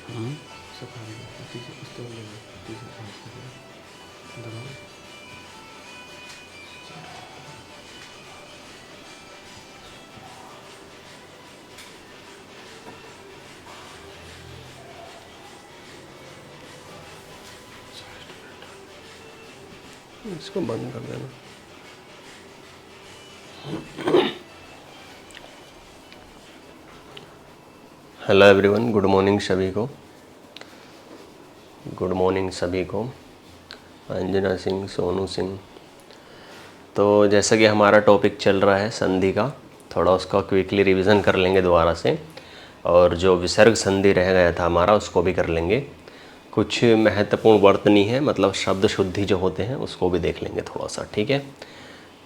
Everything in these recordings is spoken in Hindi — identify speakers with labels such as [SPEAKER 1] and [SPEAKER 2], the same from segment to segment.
[SPEAKER 1] सफारी उस तरह दबाओ। इसको बंद कर देना। हेलो एवरीवन, गुड मॉर्निंग सभी को। गुड मॉर्निंग सभी को। अंजना सिंह, सोनू सिंह। तो जैसा कि हमारा टॉपिक चल रहा है संधि का, थोड़ा उसका क्विकली रिवीजन कर लेंगे दोबारा से, और जो विसर्ग संधि रह गया था हमारा उसको भी कर लेंगे। कुछ महत्वपूर्ण वर्तनी है, मतलब शब्द शुद्धि जो होते हैं उसको भी देख लेंगे थोड़ा सा, ठीक है।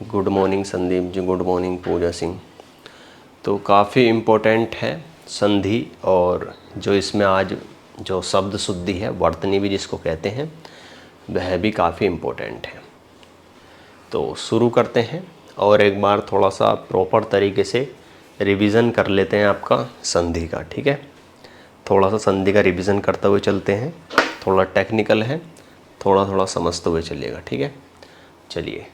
[SPEAKER 1] Good morning Sandeep ji, good morning पूजा सिंह। तो काफ़ी इम्पोर्टेंट है संधि, और जो इसमें आज जो शब्द शुद्धि है, वर्तनी भी जिसको कहते हैं, वह भी काफ़ी इम्पोर्टेंट है। तो शुरू करते हैं और एक बार थोड़ा सा प्रॉपर तरीके से रिवीजन कर लेते हैं आपका संधि का, ठीक है। थोड़ा सा संधि का रिवीजन करते हुए चलते हैं, थोड़ा टेक्निकल है, थोड़ा थोड़ा समझते हुए चलिएगा, ठीक है। चलिए,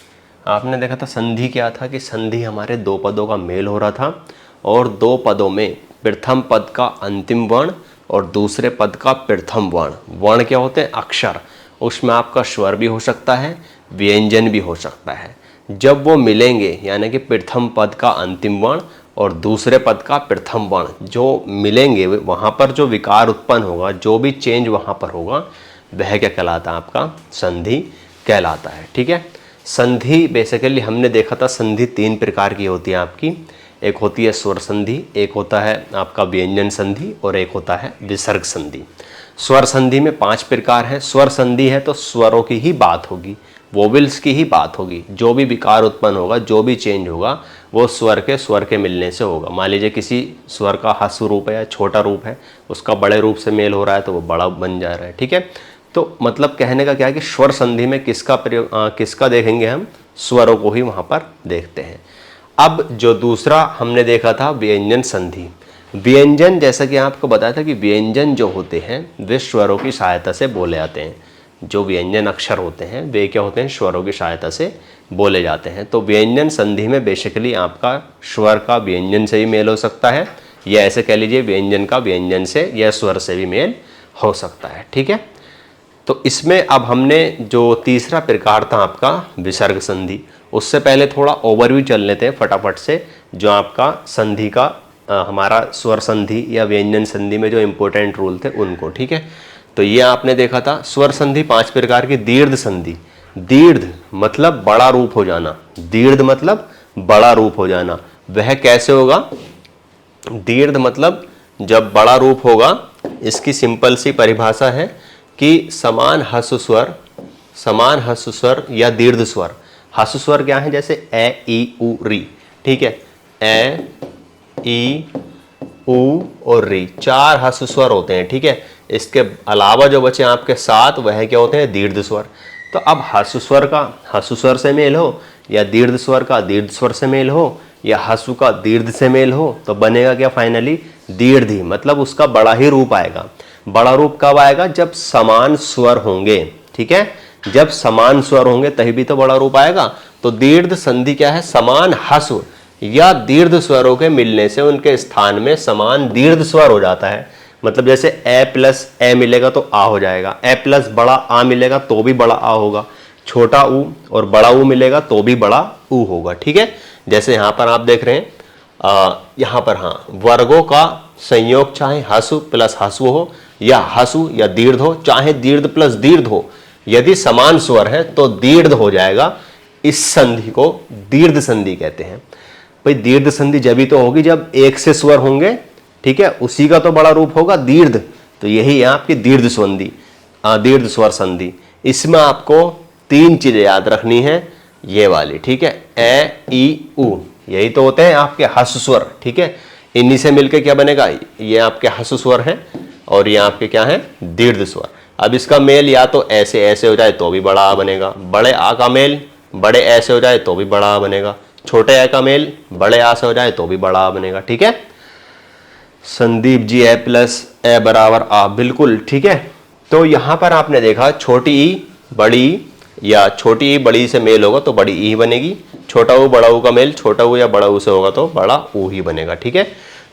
[SPEAKER 1] आपने देखा था संधि क्या था कि संधि हमारे दो पदों का मेल हो रहा था, और दो पदों में प्रथम पद का अंतिम वर्ण और दूसरे पद का प्रथम वर्ण, वर्ण क्या होते हैं? अक्षर। उसमें आपका स्वर भी हो सकता है, व्यंजन भी हो सकता है। जब वो मिलेंगे, यानी कि प्रथम पद का अंतिम वर्ण और दूसरे पद का प्रथम वर्ण जो मिलेंगे, वहाँ पर जो विकार उत्पन्न होगा, जो भी चेंज वहाँ पर होगा, वह क्या कहलाता है? आपका संधि कहलाता है, ठीक है। संधि बेसिकली हमने देखा था, संधि तीन प्रकार की होती है आपकी। एक होती है स्वर संधि, एक होता है आपका व्यंजन संधि, और एक होता है विसर्ग संधि। स्वर संधि में 5 प्रकार हैं। स्वर संधि है तो स्वरों की ही बात होगी, वोवेल्स की ही बात होगी। जो भी विकार उत्पन्न होगा, जो भी चेंज होगा, वो स्वर के मिलने से होगा। मान लीजिए किसी स्वर का ह्रस्व रूप है या छोटा रूप है, उसका बड़े रूप से मेल हो रहा है तो वो बड़ा बन जा रहा है, ठीक है। तो मतलब कहने का क्या है कि स्वर संधि में किसका देखेंगे हम? स्वरों को ही वहाँ पर देखते हैं। अब जो दूसरा हमने देखा था व्यंजन संधि। व्यंजन, जैसा कि आपको बताया था कि व्यंजन जो होते हैं वे स्वरों की सहायता से बोले जाते हैं। जो व्यंजन अक्षर होते हैं वे क्या होते हैं? स्वरों की सहायता से बोले जाते हैं। तो व्यंजन संधि में बेसिकली आपका स्वर का व्यंजन से भी मेल हो सकता है, या ऐसे कह लीजिए व्यंजन का व्यंजन से या स्वर से भी मेल हो सकता है, ठीक है। तो इसमें अब हमने जो तीसरा प्रकार था आपका विसर्ग संधि, उससे पहले थोड़ा ओवरव्यू चल लेते हैं फटाफट से, जो आपका संधि का हमारा स्वर संधि या व्यंजन संधि में जो इंपॉर्टेंट रूल थे उनको, ठीक है। तो ये आपने देखा था स्वर संधि 5 प्रकार की। दीर्घ संधि, दीर्घ मतलब बड़ा रूप हो जाना, दीर्घ मतलब बड़ा रूप हो जाना। वह कैसे होगा? दीर्घ मतलब जब बड़ा रूप होगा, इसकी सिंपल सी परिभाषा है कि समान ह्रस्व स्वर या दीर्घ स्वर। ह्रस्व स्वर क्या है? जैसे ए, ई, उ, री, ठीक है। ए, ई, उ और री, 4 ह्रस्व स्वर होते हैं, ठीक है। इसके अलावा जो बचे आपके 7, वह क्या होते हैं? दीर्घ स्वर। तो अब ह्रस्व स्वर का ह्रस्व स्वर से मेल हो, या दीर्घ स्वर का दीर्घ स्वर से मेल हो, या ह्रस्व का दीर्घ से मेल हो, तो बनेगा क्या फाइनली? दीर्घ ही, मतलब उसका बड़ा ही रूप आएगा। बड़ा रूप कब आएगा? जब समान स्वर होंगे, ठीक है। जब समान स्वर होंगे तभी भी तो बड़ा रूप आएगा। तो दीर्घ संधि क्या है? समान ह्रस्व या दीर्घ स्वरों के मिलने से उनके स्थान में समान दीर्घ स्वर हो जाता है। मतलब जैसे ए प्लस ए मिलेगा तो आ हो जाएगा, ए प्लस बड़ा आ मिलेगा तो भी बड़ा आ होगा, छोटा ऊ और बड़ा ऊ मिलेगा तो भी बड़ा ऊ होगा, ठीक है। जैसे यहाँ पर आप देख रहे हैं, यहाँ पर हाँ, वर्गों का संयोग चाहे ह्रस्व प्लस ह्रस्व हो या ह्रस्व या दीर्घ हो, चाहे दीर्घ प्लस दीर्घ हो, यदि समान स्वर है तो दीर्घ हो जाएगा। इस संधि को दीर्घ संधि कहते हैं। भाई दीर्घ संधि जब ही तो होगी जब एक से स्वर होंगे, ठीक है, उसी का तो बड़ा रूप होगा दीर्घ। तो यही है आपकी दीर्घ संधि, दीर्घ स्वर संधि। इसमें आपको 3 चीजें याद रखनी है, ये वाली, ठीक है। ए, ई, उ, यही तो होते हैं आपके ह्रस्व स्वर, ठीक है। इन्हीं से मिलकर क्या बनेगा? ये आपके ह्रस्व स्वर हैं और ये आपके क्या है? दीर्घ स्वर। अब इसका मेल या तो ऐसे ऐसे हो जाए तो भी बड़ा आ बनेगा, बड़े आ का मेल बड़े ऐसे हो जाए तो भी बड़ा आ बनेगा, छोटे ए का मेल बड़े आ से हो जाए तो भी बड़ा आ बनेगा, ठीक है। संदीप जी ए प्लस ए बराबर आ, बिल्कुल ठीक है। तो यहाँ पर आपने देखा छोटी ई बड़ी ई, या छोटी ई बड़ी से मेल होगा तो बड़ी ई बनेगी, छोटा ऊ बड़ा ऊ का मेल छोटा ऊ या बड़ा ऊ से होगा तो बड़ा ऊ ही बनेगा, ठीक है।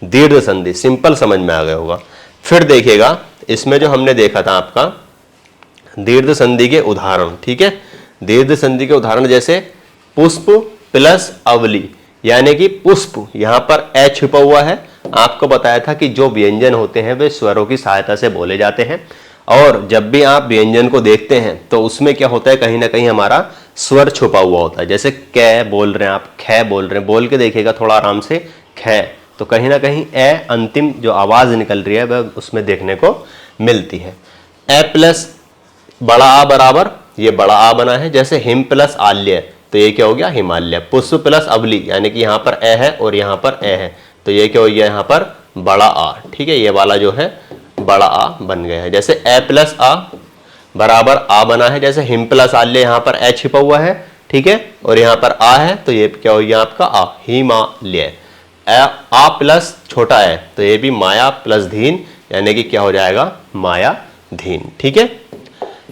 [SPEAKER 1] दीर्घ संधि सिंपल समझ में आ गया होगा। फिर देखिएगा इसमें जो हमने देखा था आपका दीर्घ संधि के उदाहरण, ठीक है। दीर्घ संधि के उदाहरण जैसे पुष्प प्लस अवली, यानी कि पुष्प, यहां पर ए छिपा हुआ है। आपको बताया था कि जो व्यंजन होते हैं वे स्वरों की सहायता से बोले जाते हैं, और जब भी आप व्यंजन को देखते हैं तो उसमें क्या होता है, कहीं ना कहीं हमारा स्वर छुपा हुआ होता है। जैसे कै बोल रहे हैं आप, खे बोल रहे हैं, बोल के देखिएगा थोड़ा आराम से, खे, तो कहीं ना कहीं ए अंतिम जो आवाज निकल रही है वह उसमें देखने को मिलती है। ए प्लस बड़ा आ बराबर, ये बड़ा आ बना है। जैसे हिम प्लस आल्य, तो ये क्या हो गया, हिमालय। पुष्प प्लस अवली, यानी कि यहाँ पर ए है और यहाँ पर ए है, तो ये क्या हो गया, यहाँ पर बड़ा आ, ठीक है। ये वाला जो है बड़ा आ बन गया है। जैसे ए प्लस आ बराबर आ बना है। जैसे हिम प्लस आल्य, यहाँ पर ए छिपा हुआ है, ठीक है, और यहाँ पर आ है, तो ये क्या हो गया आपका आ, हिमालय। आ प्लस छोटा है, तो ये भी माया प्लस धीन, यानी कि क्या हो जाएगा, माया धीन, ठीक है।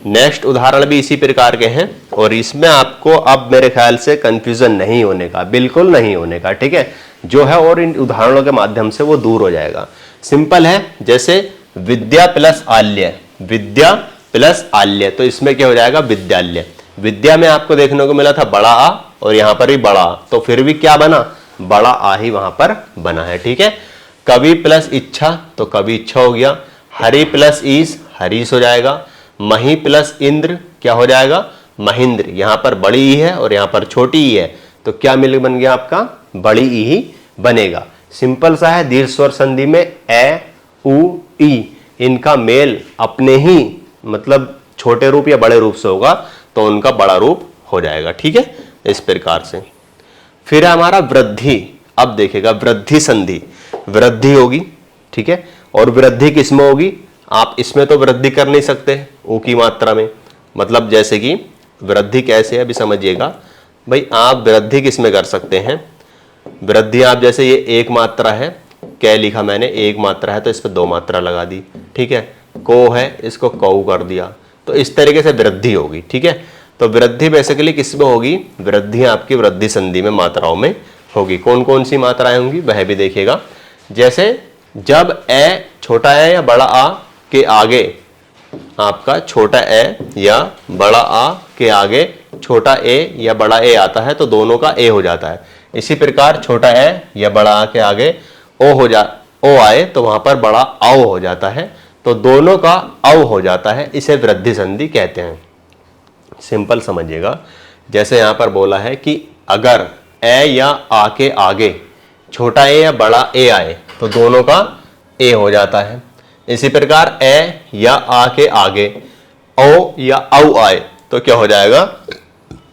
[SPEAKER 1] नेक्स्ट उदाहरण भी इसी प्रकार के हैं, और इसमें आपको अब मेरे ख्याल से कंफ्यूजन नहीं होने का, बिल्कुल नहीं होने का, ठीक है, जो है, और इन उदाहरणों के माध्यम से वो दूर हो जाएगा। सिंपल है। जैसे विद्या प्लस आल्य, विद्या प्लस आल्य, तो इसमें क्या हो जाएगा, विद्यालय। विद्या में आपको देखने को मिला था बड़ा आ, और यहां पर भी बड़ा आ, तो फिर भी क्या बना, बड़ा आ ही वहां पर बना है, ठीक है। कवि प्लस इच्छा, तो कवि इच्छा हो गया। हरि प्लस ईस, हरीश हो जाएगा। मही प्लस इंद्र, क्या हो जाएगा, महेंद्र। यहां पर बड़ी ई है और यहां पर छोटी ई है, तो क्या मिल बन गया आपका, बड़ी ई ही बनेगा। सिंपल सा है। दीर्घ स्वर संधि में ए उ ई, इनका मेल अपने ही मतलब छोटे रूप या बड़े रूप से होगा, तो उनका बड़ा रूप हो जाएगा, ठीक है, इस प्रकार से। फिर है हमारा वृद्धि। अब देखिएगा वृद्धि संधि, वृद्धि होगी, ठीक है, और वृद्धि किसमें होगी, आप इसमें तो वृद्धि कर नहीं सकते ऊ की मात्रा में, मतलब जैसे कि वृद्धि कैसे है अभी समझिएगा भाई। आप वृद्धि किसमें कर सकते हैं, वृद्धि आप जैसे ये एक मात्रा है, क्या लिखा मैंने, एक मात्रा है, तो इस पर दो मात्रा लगा दी, ठीक है। को है, इसको कऊ कर दिया, तो इस तरीके से वृद्धि होगी, ठीक है। तो वृद्धि बेसिकली किसमें होगी, वृद्धि आपकी वृद्धि संधि में मात्राओं में होगी। कौन कौन सी मात्राएं होंगी वह भी देखिएगा। जैसे जब ए छोटा है या बड़ा आ के आगे आपका छोटा ए या बड़ा आ के आगे छोटा ए या बड़ा ए आता है, तो दोनों का ए हो जाता है। इसी प्रकार छोटा ए या बड़ा आ के आगे ओ आए, तो वहां पर बड़ा आओ हो जाता है, तो दोनों का औ हो जाता है, इसे वृद्धि संधि कहते हैं। सिंपल समझिएगा। जैसे यहां पर बोला है कि अगर ए या आ के आगे छोटा ए या बड़ा ए आए, तो दोनों का ए हो जाता है। इसी प्रकार ए या आ के आगे ओ या औ आए, तो क्या हो जाएगा,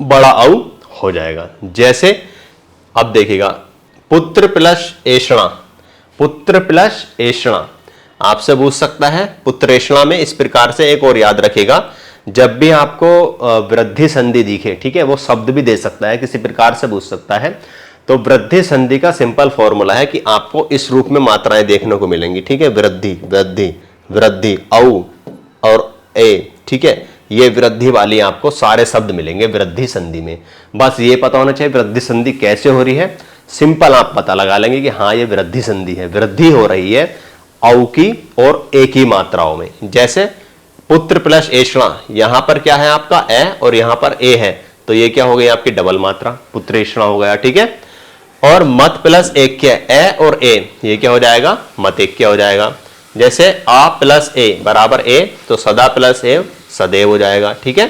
[SPEAKER 1] बड़ा औ हो जाएगा। जैसे अब देखिएगा पुत्र प्लस ऐषणा, पुत्र प्लस ऐषणा आपसे पूछ सकता है पुत्रेषणा में। इस प्रकार से एक और याद रखिएगा, जब भी आपको वृद्धि संधि दिखे, ठीक है, वो शब्द भी दे सकता है, किसी प्रकार से पूछ सकता है। तो वृद्धि संधि का सिंपल फॉर्मूला है कि आपको इस रूप में मात्राएं देखने को मिलेंगी, ठीक है, वृद्धि वृद्धि वृद्धि औ और ए, ठीक है, ये वृद्धि वाली आपको सारे शब्द मिलेंगे वृद्धि संधि में। बस ये पता होना चाहिए वृद्धि संधि कैसे हो रही है। सिंपल आप पता लगा लेंगे कि हाँ ये वृद्धि संधि है, वृद्धि हो रही है औ की और ए की मात्राओं में। जैसे पुत्र प्लस ऐषणा, यहां पर क्या है आपका ए और यहां पर ए है, तो ये क्या हो गई आपकी डबल मात्रा, पुत्रेषणा हो गया, ठीक है। और मत प्लस ऐक्य, ए और ए, ये क्या हो जाएगा, मतैक्य हो जाएगा। जैसे आ प्लस ए बराबर ए, तो सदा प्लस ए सदैव हो जाएगा, ठीक है।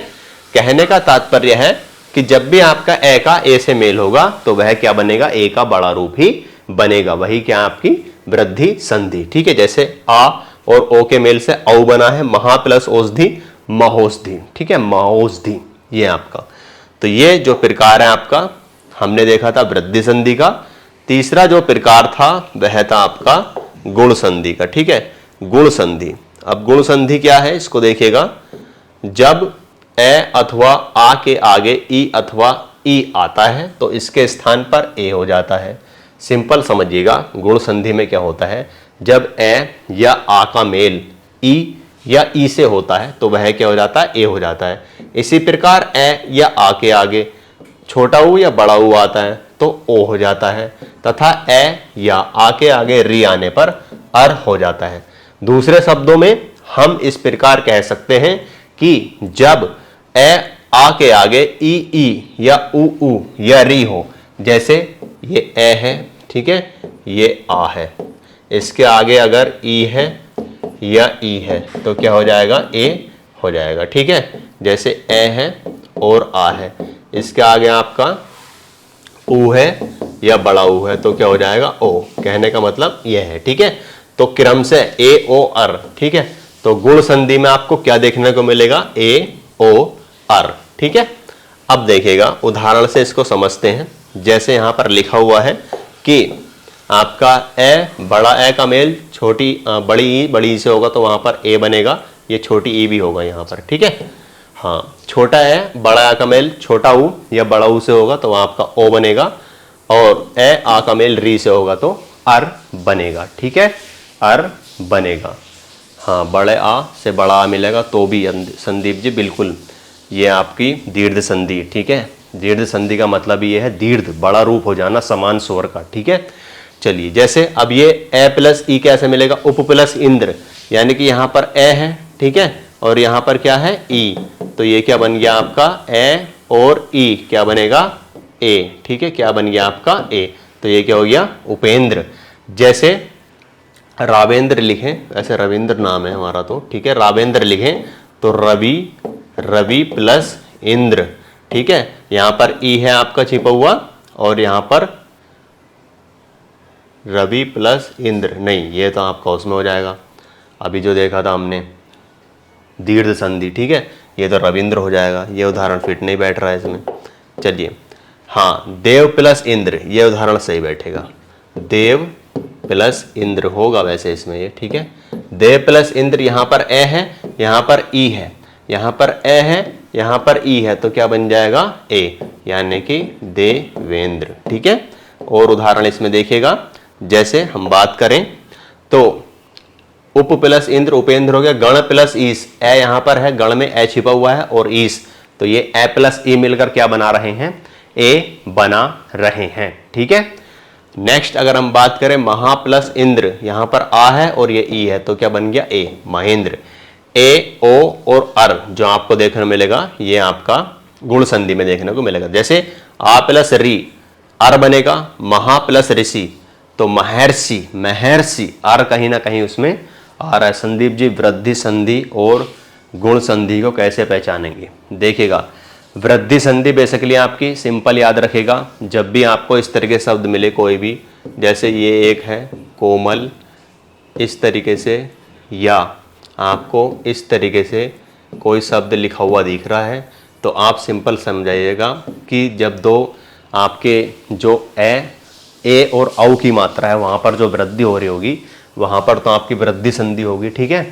[SPEAKER 1] कहने का तात्पर्य है कि जब भी आपका ए का ए से मेल होगा, तो वह क्या बनेगा, ए का बड़ा रूप ही बनेगा, वही क्या आपकी वृद्धि संधि, ठीक है। जैसे आ और ओ के मेल से औ बना है, महा प्लस औषधि महोषधि, ठीक है, महोषधि, ये आपका। तो ये जो प्रकार है आपका, हमने देखा था वृद्धि संधि का। तीसरा जो प्रकार था वह था आपका गुण संधि का, ठीक है, गुण संधि। अब गुण संधि क्या है इसको देखिएगा। जब ए अथवा आ के आगे ई अथवा ई आता है, तो इसके स्थान पर ए हो जाता है। सिंपल समझिएगा, गुण संधि में क्या होता है, जब ए या आ का मेल ई या ई से होता है तो वह क्या हो जाता है, ए हो जाता है। इसी प्रकार ए या आ के आगे छोटा ऊ या बड़ा ऊ आता है तो ओ हो जाता है, तथा ए या आ के आगे री आने पर अर हो जाता है। दूसरे शब्दों में हम इस प्रकार कह सकते हैं कि जब ए आ के आगे ई या ऊ या री हो, जैसे ये ए है, ठीक है, ये आ है, इसके आगे अगर ई है या ई है तो क्या हो जाएगा, ए हो जाएगा, ठीक है। जैसे ए है और आ है, इसके आगे आपका ऊ है या बड़ा ऊ है तो क्या हो जाएगा, ओ। कहने का मतलब यह है, ठीक है। तो क्रम से ए ओ अर, ठीक है। तो गुण संधि में आपको क्या देखने को मिलेगा, ए ओ अर, ठीक है। अब देखिएगा उदाहरण से इसको समझते हैं। जैसे यहां पर लिखा हुआ है कि आपका ए, बड़ा ए का मेल छोटी बड़ी ई से होगा तो वहां पर ए बनेगा, ये छोटी ई भी होगा यहां पर, ठीक है। हाँ, छोटा ए बड़ा ए का मेल छोटा ऊ या बड़ा ऊ से होगा तो वहां आपका ओ बनेगा, और ए आ का मेल री से होगा तो अर बनेगा, ठीक है, अर बनेगा। हाँ, बड़े आ से बड़ा आ मिलेगा तो भी संदीप जी बिल्कुल, ये आपकी दीर्घ संधि, ठीक है। दीर्घ संधि का मतलब ये है दीर्घ, बड़ा रूप हो जाना समान स्वर का, ठीक है। चलिए, जैसे अब ये ए प्लस ई कैसे मिलेगा, उप प्लस इंद्र, यानी कि यहाँ पर ए है, ठीक है, और यहाँ पर क्या है, ई, तो ये क्या बन गया आपका, ए और ई क्या बनेगा, ए, ठीक है, क्या बन गया आपका, ए। तो ये क्या हो गया, उपेंद्र। जैसे रावेंद्र लिखें, ऐसे रविंद्र नाम है हमारा तो, ठीक है, रावेंद्र लिखें तो रवि, रवि प्लस इंद्र, ठीक है। यहाँ पर ई है आपका छिपा हुआ और यहाँ पर रवि प्लस इंद्र, नहीं ये तो आपका उसमें हो जाएगा, अभी जो देखा था हमने दीर्घ संधि, ठीक है, ये तो रविंद्र हो जाएगा, ये उदाहरण फिट नहीं बैठ रहा है इसमें। चलिए, हाँ, देव प्लस इंद्र, ये उदाहरण सही बैठेगा, देव प्लस इंद्र होगा वैसे इसमें ये, ठीक है। देव प्लस इंद्र, यहाँ पर ए है, यहाँ पर ई है, यहाँ पर ए है, यहाँ पर ई है, तो क्या बन जाएगा, ए, यानी कि देवेंद्र, ठीक है। और उदाहरण इसमें देखिएगा, जैसे हम बात करें तो उप प्लस इंद्र उपेंद्र हो गया, गण प्लस ईस, ए यहाँ पर है, गण में ए छिपा हुआ है और ईस, तो ये ए प्लस ई मिलकर क्या बना रहे हैं, ए बना रहे हैं, ठीक है। नेक्स्ट अगर हम बात करें महा प्लस इंद्र, यहां पर आ है और ये ई है तो क्या बन गया, ए, महेंद्र। ए ओ और अर जो आपको देखने मिलेगा, ये आपका गुण संधि में देखने को मिलेगा। जैसे आ प्लस री, अर बनेगा, महा प्लस ऋषि तो महर्षि, महर्षि, अर कहीं ना कहीं उसमें आ रहा है। संदीप जी वृद्धि संधि और गुण संधि को कैसे पहचानेंगे, देखिएगा। वृद्धि संधि बेसिकली आपकी सिंपल याद रखेगा, जब भी आपको इस तरह के शब्द मिले कोई भी, जैसे ये एक है कोमल, इस तरीके से, या आपको इस तरीके से कोई शब्द लिखा हुआ दिख रहा है तो आप सिंपल समझाइएगा कि जब दो आपके जो ए और औ की मात्रा है वहाँ पर जो वृद्धि हो रही होगी वहाँ पर तो आपकी वृद्धि संधि होगी, ठीक है।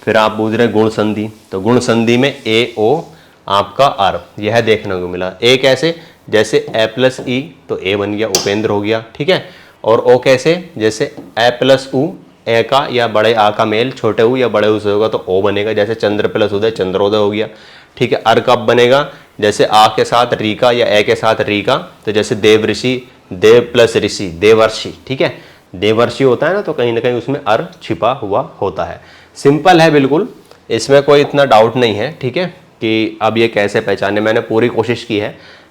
[SPEAKER 1] फिर आप पूछ रहे गुण संधि, तो गुण संधि में ए ओ आपका अर, यह देखने को मिला। ए कैसे, जैसे ए प्लस ई तो ए बन गया, उपेंद्र हो गया, ठीक है। और ओ कैसे, जैसे ए प्लस ऊ, ए का या बड़े आ का मेल छोटे ऊ या बड़े ऊ से होगा तो ओ बनेगा, जैसे चंद्र प्लस उदय चंद्रोदय हो गया, ठीक है। अर कब बनेगा, जैसे आ के साथ री का या ए के साथ री का, तो जैसे देव ऋषि, देव प्लस ऋषि देवर्षि, ठीक है। देवर्षि होता है ना तो कहीं ना कहीं उसमें अर छिपा हुआ होता है। सिंपल है बिल्कुल, इसमें कोई इतना डाउट नहीं है, ठीक है, कि अब ये कैसे पहचाने। मैंने पूरी कोशिश की है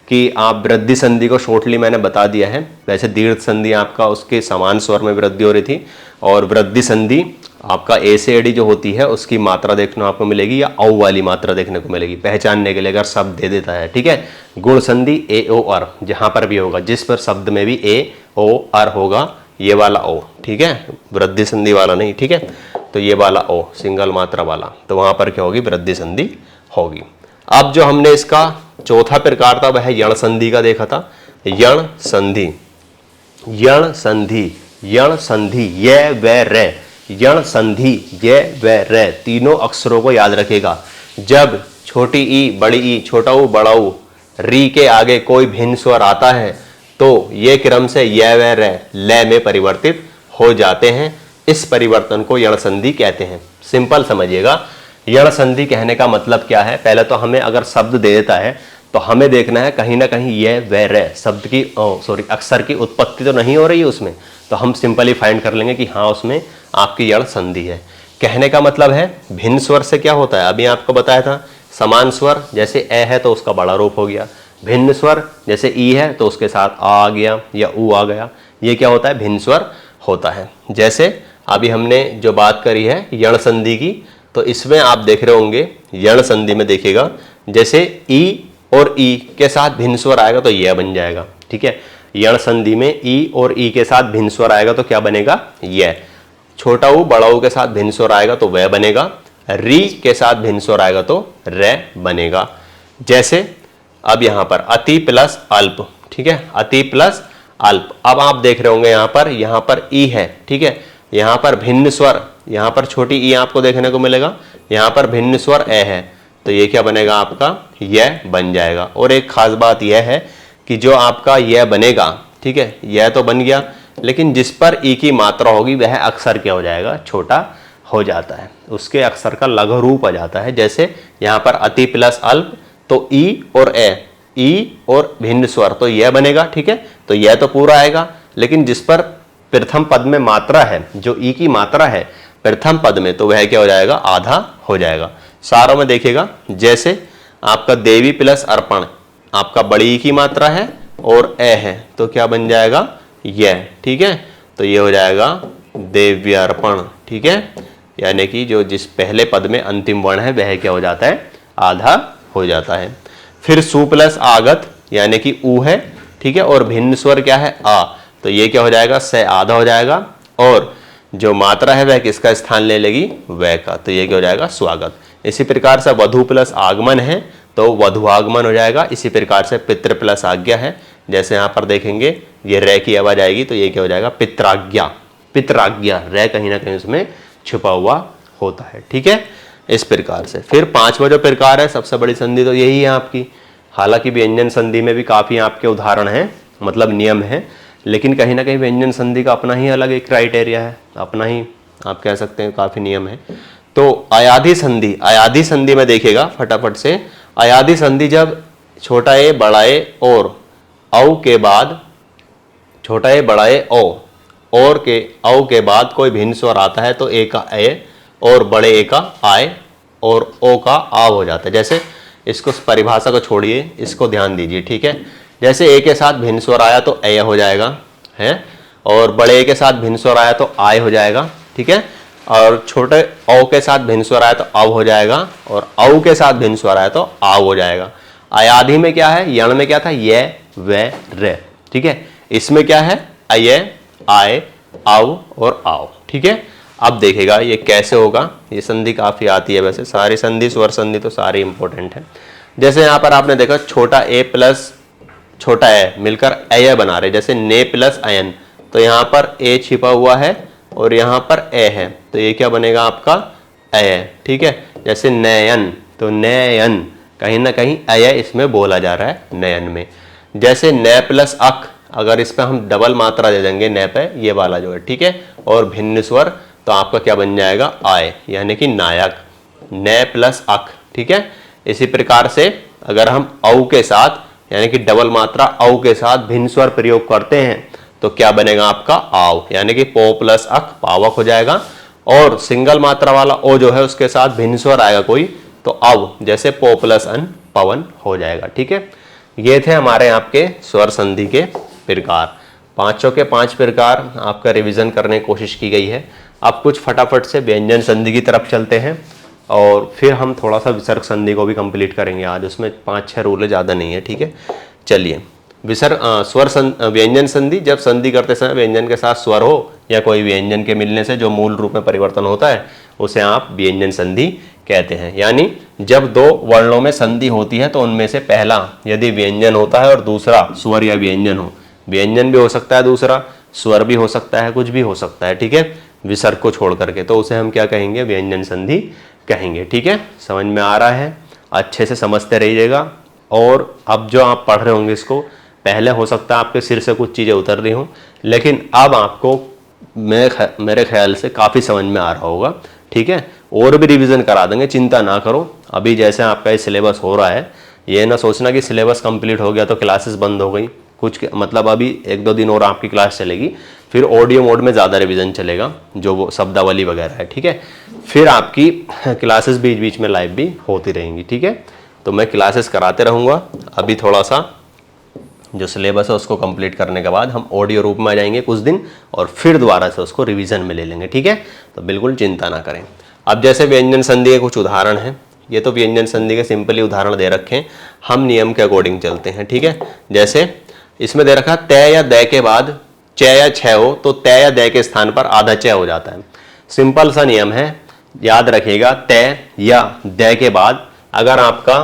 [SPEAKER 1] कि आप वृद्धि संधि को शॉर्टली मैंने बता दिया है। वैसे दीर्घ संधि आपका उसके समान स्वर में वृद्धि हो रही थी, और वृद्धि संधि आपका ए से एडी जो होती है उसकी मात्रा देखने आपको मिलेगी या औ वाली मात्रा देखने को मिलेगी पहचानने के लिए, अगर शब्द दे देता है, ठीक है। गुण संधि ए ओ अर जहां पर भी होगा, जिस पर शब्द में भी ए ओ अर होगा, ये वाला ओ, ठीक है, वृद्धि संधि वाला नहीं, ठीक है। तो ये वाला ओ सिंगल मात्रा वाला, तो वहां पर क्या होगी, वृद्धि संधि होगी। अब जो हमने इसका चौथा प्रकार था वह यण संधि का देखा था। यण संधि, यण संधि, यण संधि, ये व रे, यण संधि ये व रे, तीनों अक्षरों को याद रखेगा। जब छोटी ई, बड़ी ई, छोटा ऊ, बड़ा ऊ, री के आगे कोई भिन्न स्वर आता है तो ये क्रम से य व रे ले में परिवर्तित हो जाते हैं। इस परिवर्तन को यण संधि कहते हैं। सिंपल समझिएगा, यण संधि कहने का मतलब क्या है। पहले तो हमें अगर शब्द दे देता है तो हमें देखना है कहीं ना कहीं ये व रे शब्द की अक्षर की उत्पत्ति तो नहीं हो रही है उसमें, तो हम सिंपली फाइंड कर लेंगे कि हाँ उसमें आपकी यण संधि है। कहने का मतलब है भिन्न स्वर से क्या होता है, अभी आपको बताया था, समान स्वर जैसे ए है तो उसका बड़ा रूप हो गया, भिन्न स्वर जैसे ई है तो उसके साथ आ गया या ऊ आ गया, ये क्या होता है, भिन्न स्वर होता है। जैसे अभी हमने जो बात करी है यण संधि की, तो इसमें आप देख रहे होंगे यण संधि में देखिएगा जैसे ई और ई के साथ भिन्न स्वर आएगा तो यह बन जाएगा, ठीक है। यण संधि में ई और ई के साथ भिन्न स्वर आएगा तो क्या बनेगा, यह। छोटा ऊ बड़ा ऊ के साथ भिन्न स्वर आएगा तो वह बनेगा, री के साथ भिन्न स्वर आएगा तो रे बनेगा। जैसे अब यहां पर अति प्लस अल्प, ठीक है, अति प्लस अल्प। अब आप देख रहे होंगे यहां पर ई है, ठीक है, यहां पर भिन्न स्वर, यहां पर छोटी ई आपको देखने को मिलेगा, यहां पर भिन्न स्वर ए है, तो ये क्या बनेगा आपका, यह बन जाएगा। और एक खास बात यह है कि जो आपका यह बनेगा, ठीक है, यह तो बन गया, लेकिन जिस पर ई की मात्रा होगी वह अक्षर क्या हो जाएगा, छोटा हो जाता है, उसके अक्षर का लघु रूप आ जाता है। जैसे यहाँ पर अति प्लस अल्प तो ई और ए, ई और भिन्न स्वर तो यह बनेगा, ठीक है, तो यह तो पूरा आएगा, लेकिन जिस पर प्रथम पद में मात्रा है, जो ई की मात्रा है प्रथम पद में, तो वह क्या हो जाएगा, आधा हो जाएगा। सारों में देखिएगा जैसे आपका देवी प्लस अर्पण, आपका बड़ी ई की मात्रा है और ए है तो क्या बन जाएगा, यह, ठीक है, तो ये हो जाएगा देव्यार्पण, ठीक है, यानी कि जो जिस पहले पद में अंतिम वर्ण है वह क्या हो जाता है, आधा हो जाता है। फिर सु प्लस आगत यानी कि ऊ है, ठीक है, और भिन्न स्वर क्या है, आ, तो ये क्या हो जाएगा, से आधा हो जाएगा, और जो मात्रा है वह किसका स्थान ले लेगी, वह का, तो ये क्या हो जाएगा, स्वागत। इसी प्रकार से वधु प्लस आगमन है तो वधु आगमन हो जाएगा। इसी प्रकार से पितृ प्लस आज्ञा है, जैसे यहाँ पर देखेंगे ये रे की आवाज आएगी तो ये क्या हो जाएगा, पित्राज्ञा, पित्राज्ञा, रे कहीं ना कहीं उसमें छुपा हुआ होता है, ठीक है, इस प्रकार से। फिर पांचवा जो प्रकार है, सबसे बड़ी संधि तो यही है आपकी। हालांकि व्यंजन संधि में भी काफी आपके उदाहरण हैं, मतलब नियम है, लेकिन कहीं ना कहीं व्यंजन संधि का अपना ही अलग एक क्राइटेरिया है, अपना ही आप कह सकते हैं काफी नियम है। तो अयाधि संधि, अयाधि संधि में देखिएगा फटाफट से, अयाधि संधि जब छोटा ए बड़ा ए और औ के बाद, छोटा ए बड़ा ए ओ और के औ के बाद कोई भिन्न स्वर आता है तो ए का ए और बड़े ए का आय और ओ का आव हो जाता है। जैसे इसको परिभाषा को छोड़िए, इसको ध्यान दीजिए, ठीक है। जैसे ए के साथ भिन्न स्वर आया तो ए हो जाएगा, है, और बड़े ए के साथ भिन्न स्वर आया तो आय हो जाएगा, ठीक है, और छोटे औ के साथ भिन्न स्वर आया तो अव हो जाएगा, और औ के साथ भिन्न स्वर आया तो आव हो जाएगा। अयाधि में क्या है, यण में क्या था, ये वे रे, ठीक है, इसमें क्या है, अये आय आव और आव, ठीक है। अब देखेगा ये कैसे होगा, ये संधि काफी आती है वैसे, सारी संधि स्वर संधि तो सारी इंपॉर्टेंट है। जैसे यहाँ पर आपने देखा छोटा ए प्लस छोटा ए मिलकर अय बना रहे, जैसे ने प्लस अयन, तो यहाँ पर ए छिपा हुआ है और यहाँ पर ए है, तो ये क्या बनेगा आपका, अय, ठीक है। जैसे नयन, तो नयन कहीं ना कहीं अय इसमें बोला जा रहा है नयन में। जैसे न प्लस अक, अगर इस पर हम डबल मात्रा दे देंगे न पे, ये वाला जो है, ठीक है, और भिन्न स्वर तो आपका क्या बन जाएगा, आय, यानी कि नायक, न प्लस अक, ठीक है। इसी प्रकार से अगर हम औ के साथ यानी कि डबल मात्रा औ के साथ भिन्न स्वर प्रयोग करते हैं तो क्या बनेगा आपका, आव, यानी कि पो प्लस अक पावक हो जाएगा। और सिंगल मात्रा वाला ओ जो है उसके साथ भिन्न स्वर आएगा कोई तो अव, जैसे पो प्लस अन पवन हो जाएगा, ठीक है। ये थे हमारे आपके स्वर संधि के प्रकार, पांचों के पांच प्रकार आपका रिवीजन करने की कोशिश की गई है। अब कुछ फटाफट से व्यंजन संधि की तरफ चलते हैं और फिर हम थोड़ा सा विसर्ग संधि को भी कंप्लीट करेंगे आज, उसमें 5-6 रूल है, ज़्यादा नहीं है, ठीक है। चलिए, व्यंजन संधि, जब संधि करते समय व्यंजन के साथ स्वर हो या कोई व्यंजन के मिलने से जो मूल रूप में परिवर्तन होता है उसे आप व्यंजन संधि कहते हैं। यानी जब दो वर्णों में संधि होती है तो उनमें से पहला यदि व्यंजन होता है और दूसरा स्वर या व्यंजन हो, व्यंजन भी हो सकता है, दूसरा स्वर भी हो सकता है, कुछ भी हो सकता है, ठीक है, विसर्ग को छोड़ करके, तो उसे हम क्या कहेंगे, व्यंजन संधि कहेंगे, ठीक है। समझ में आ रहा है, अच्छे से समझते रहिएगा। और अब जो आप पढ़ रहे होंगे इसको, पहले हो सकता है आपके सिर से कुछ चीज़ें उतर रही हों, लेकिन अब आपको मेरे ख्याल से काफ़ी समझ में आ रहा होगा। ठीक है, और भी रिवीजन करा देंगे, चिंता ना करो। अभी जैसे आपका ये सिलेबस हो रहा है, ये ना सोचना कि सिलेबस कंप्लीट हो गया तो क्लासेस बंद हो गई। कुछ मतलब अभी 1-2 दिन और आपकी क्लास चलेगी, फिर ऑडियो मोड में ज़्यादा रिवीजन चलेगा, जो वो शब्दावली वगैरह है। ठीक है, फिर आपकी क्लासेस बीच बीच में लाइव भी होती रहेंगी। ठीक है, तो मैं क्लासेस कराते रहूँगा। अभी थोड़ा सा जो सिलेबस है उसको कंप्लीट करने के बाद हम ऑडियो रूप में आ जाएंगे कुछ दिन, और फिर दोबारा से उसको रिवीजन में ले लेंगे। ठीक है, तो बिल्कुल चिंता ना करें। अब जैसे व्यंजन संधि के कुछ उदाहरण हैं, ये तो व्यंजन संधि के सिंपली उदाहरण दे रखे हैं, हम नियम के अकॉर्डिंग चलते हैं। ठीक है, जैसे इसमें दे रखा तय या दय के बाद च या छ हो तो तय या दय के स्थान पर आधा च हो जाता है। सिंपल सा नियम है, याद रखिएगा। तय या दय के बाद अगर आपका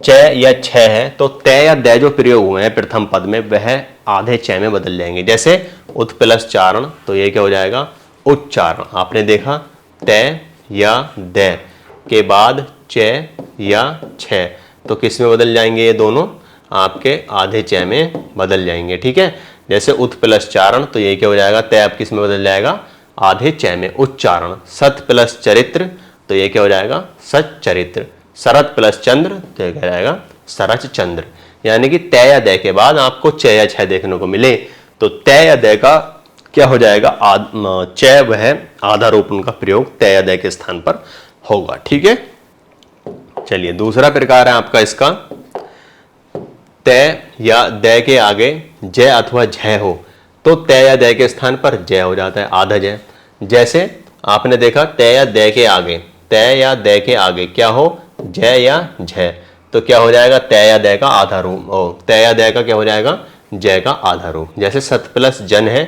[SPEAKER 1] च या छ है तो तय या दय जो प्रयोग हुए हैं प्रथम पद में, वह आधे च में बदल जाएंगे। जैसे उत्प्लस चारण, तो ये क्या हो जाएगा? उच्चारण। आपने देखा तय या दय के बाद च या छ, तो किस में बदल जाएंगे? ये दोनों आपके आधे च में बदल जाएंगे। ठीक है, जैसे उत प्लस चारण, तो ये क्या हो जाएगा? तय अब किस में बदल जाएगा? आधे च में, उच्चारण। सत प्लस चरित्र, तो ये क्या हो जाएगा? सच्चरित्र। शरत प्लस चंद्र, तो ये क्या जाएगा? सरच चंद्र। यानी कि तय या दय के बाद आपको च या छ देखने को मिले तो तय या दय का क्या हो जाएगा? च वह आधा रूप उनका प्रयोग तय या दय के स्थान पर होगा। ठीक है, चलिए दूसरा प्रकार है आपका इसका, तय या दय के आगे जय अथवा झय हो तो तय या दय के स्थान पर जय हो जाता है, आधा जय। जैसे आपने देखा तय या दय के आगे, तय या दय के आगे क्या हो? जय या झय, तो क्या हो जाएगा? तय या दय का आधा रूप, तय या दय का क्या हो जाएगा? जय का आधा रूप। जैसे सत प्लस जन है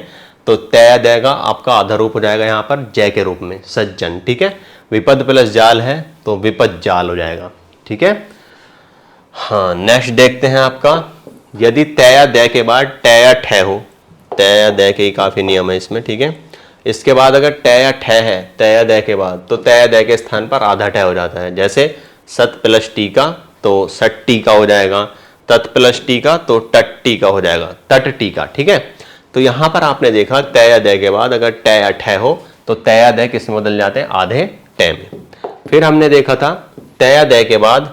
[SPEAKER 1] तो तय या दय का आपका आधा रूप हो जाएगा यहाँ पर जय के रूप में, सज्जन। ठीक है, विपद प्लस जाल है तो विपद जाल हो जाएगा। ठीक है, हाँ नेक्स्ट देखते हैं आपका, यदि तय या दय के बाद टय या ठ हो, तय या दय के ही काफी नियम है इसमें। ठीक है, इसके बाद अगर टय या ठ है तय या दय के बाद, तो तय या दय के स्थान पर आधा ठ हो जाता है। जैसे सत प्लस टीका तो सट टीका हो जाएगा, तत् प्लस टीका तो टट टीका हो जाएगा, तट टीका। ठीक है, तो यहां पर आपने देखा तय या दय के बाद अगर टय या ठ हो तो तय या दय किस में बदल जाते हैं? आधे ट में। फिर हमने देखा था तय या दय के बाद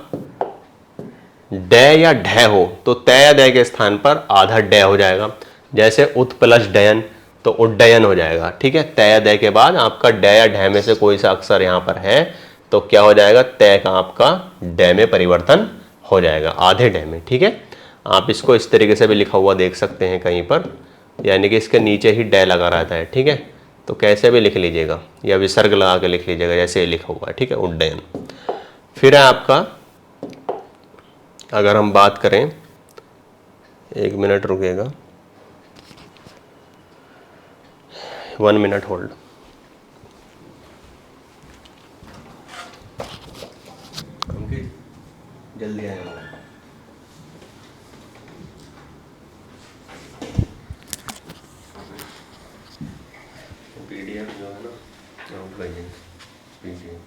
[SPEAKER 1] ड या ढ हो तो तय या दय के स्थान पर आधा ड हो जाएगा। जैसे उत प्लस डयन तो उड्डयन हो जाएगा। ठीक है, तय या दय के बाद आपका ड या ढ में से कोई सा अक्षर यहाँ पर है तो क्या हो जाएगा? तय का आपका ड में परिवर्तन हो जाएगा, आधे ड में। ठीक है, आप इसको इस तरीके से भी लिखा हुआ देख सकते हैं कहीं पर, यानी कि इसके नीचे ही ड लगा रहता है। ठीक है, तो कैसे भी लिख लीजिएगा या विसर्ग लगा के लिख लीजिएगा जैसे ये लिखा हुआ है। ठीक है, उड्डयन। फिर है आपका, अगर हम बात करें, 1 मिनट रुकेगा, 1 मिनट होल्ड। जल्दी आएगा। पीडीएफ जो है ना, पीडीएफ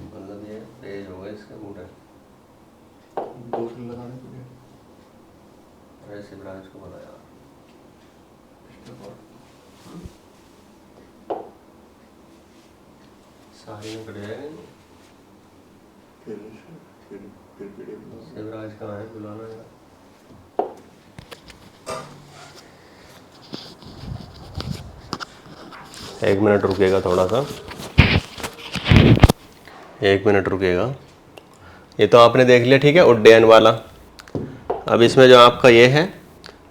[SPEAKER 1] मतलब ये पेज होगा इसका पूरा, दूसरे लगाने के लिए अरे शिवराज को बोला यार, सारी में कट जाएंगे। शिवराज कहाँ है? बुलाना यार। एक मिनट रुकेगा, थोड़ा सा 1 मिनट रुकेगा। ये तो आपने देख लिया। ठीक है, उड्डयन वाला। अब इसमें जो आपका ये है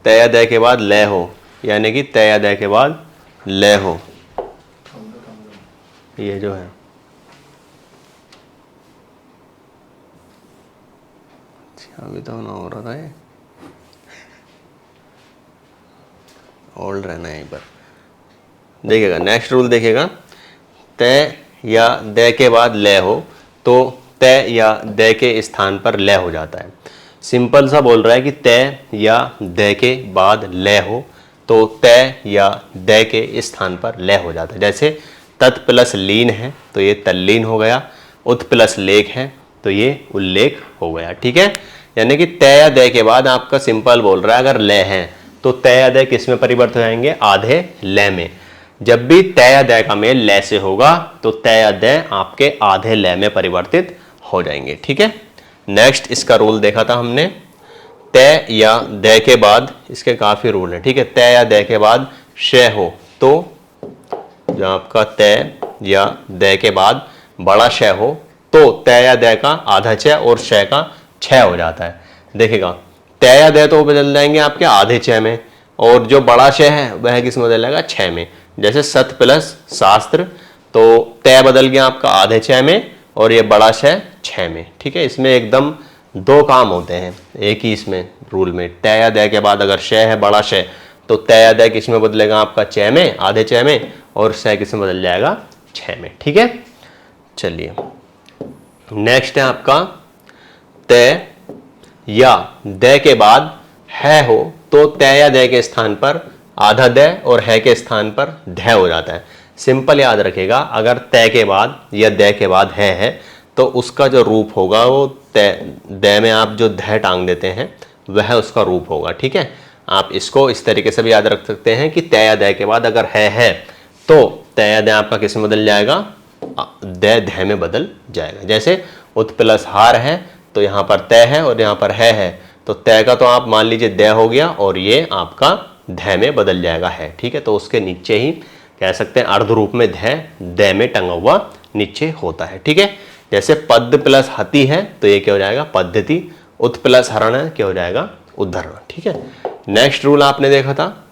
[SPEAKER 1] तय या दय के बाद लय हो, यानी कि तय या दय के बाद लय हो, ये जो है अभी तो ना हो रहा था, ये होल्ड रहना है यहीं पर। देखिएगा नेक्स्ट रूल, देखिएगा तय या दय के बाद लय हो तो तय या दय के स्थान पर लय हो जाता है। सिंपल सा बोल रहा है कि तय या दय के बाद लय हो तो तय या दय के स्थान पर लय हो जाता है। जैसे तत् प्लस लीन है तो ये तल्लीन हो गया, उत प्लस लेख है तो ये उल्लेख हो गया। ठीक है, यानी कि तय या दय के बाद आपका सिंपल बोल रहा है अगर लय है तो तय या दय किस में परिवर्तित हो जाएंगे, आधे लय में। जब भी तय या दय का मेल लय से होगा तो तय या दय आपके आधे लय में परिवर्तित हो जाएंगे। ठीक है, नेक्स्ट इसका रूल देखा था हमने, तय या दय के बाद इसके काफी रूल है। ठीक है, तय या दय के बाद शय हो तो जो आपका तय या दय के बाद बड़ा शय हो तो तय या दय का आधा चय और शय का छय हो जाता है। देखिएगा तय या दय तो बदल जाएंगे आपके आधे चय में, और जो बड़ा शय है वह किस में बदल जाएगा, छय में। जैसे सत प्लस शास्त्र, तो तय बदल गया आपका आधे चय में और ये बड़ा शय छय में। ठीक है, इसमें एकदम दो काम होते हैं एक ही इसमें रूल में। तय या दय के बाद अगर शय है बड़ा शय तो तय या दय किस में बदलेगा आपका, चय में, आधे चय में, और शय किस में बदल जाएगा, छय में। ठीक है, चलिए नेक्स्ट है आपका तय या दय के बाद है हो तो तय या दय के स्थान पर आधा दय और है के स्थान पर धय हो जाता है। सिंपल याद रखिएगा, अगर तय के बाद या दय के बाद है तो उसका जो रूप होगा वो तय दय में आप जो धय टांग देते हैं वह उसका रूप होगा। ठीक है, आप इसको इस तरीके से भी याद रख सकते हैं कि तय या दय के बाद अगर है तो तय या दय आपका किस में बदल जाएगा, दय धय में बदल जाएगा। जैसे उत प्लस हार है तो यहाँ पर तय है और यहाँ पर है तो तय का तो आप मान लीजिए दय हो गया और ये आपका धय में बदल जाएगा है। ठीक है, तो उसके नीचे ही कह सकते हैं अर्ध रूप में धय दय में टंगा हुआ नीचे होता है। ठीक है, जैसे पद प्लस हति है तो ये क्या हो जाएगा, पद्धति। उत प्लस हरण है क्या हो जाएगा, उद्धरण। ठीक है, नेक्स्ट रूल आपने देखा था,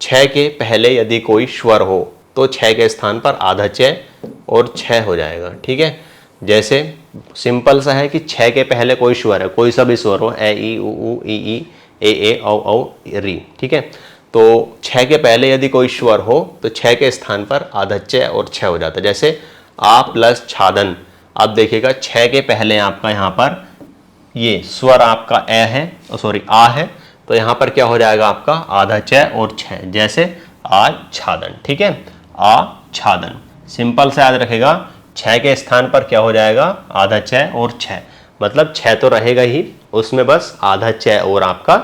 [SPEAKER 1] छह के पहले यदि कोई स्वर हो तो छह के स्थान पर आधा चय और छह हो जाएगा। ठीक है, जैसे सिंपल सा है कि छह के पहले कोई स्वर है, कोई सा भी स्वर हो, ए ई उ ई ए औ औ री। ठीक है, तो छह के पहले यदि कोई स्वर हो तो छह के स्थान पर आधा चय और छह हो जाता है। जैसे आ प्लस छादन, अब देखिएगा छह के पहले आपका यहाँ पर ये स्वर आपका ए है, सॉरी आ है, तो यहाँ पर क्या हो जाएगा आपका आधा चय और छह। जैसे आच्छादन। ठीक है, आच्छादन सिंपल से याद रखेगा, छह के स्थान पर क्या हो जाएगा, आधा चय और छह, मतलब छह तो रहेगा ही, उसमें बस आधा चय और आपका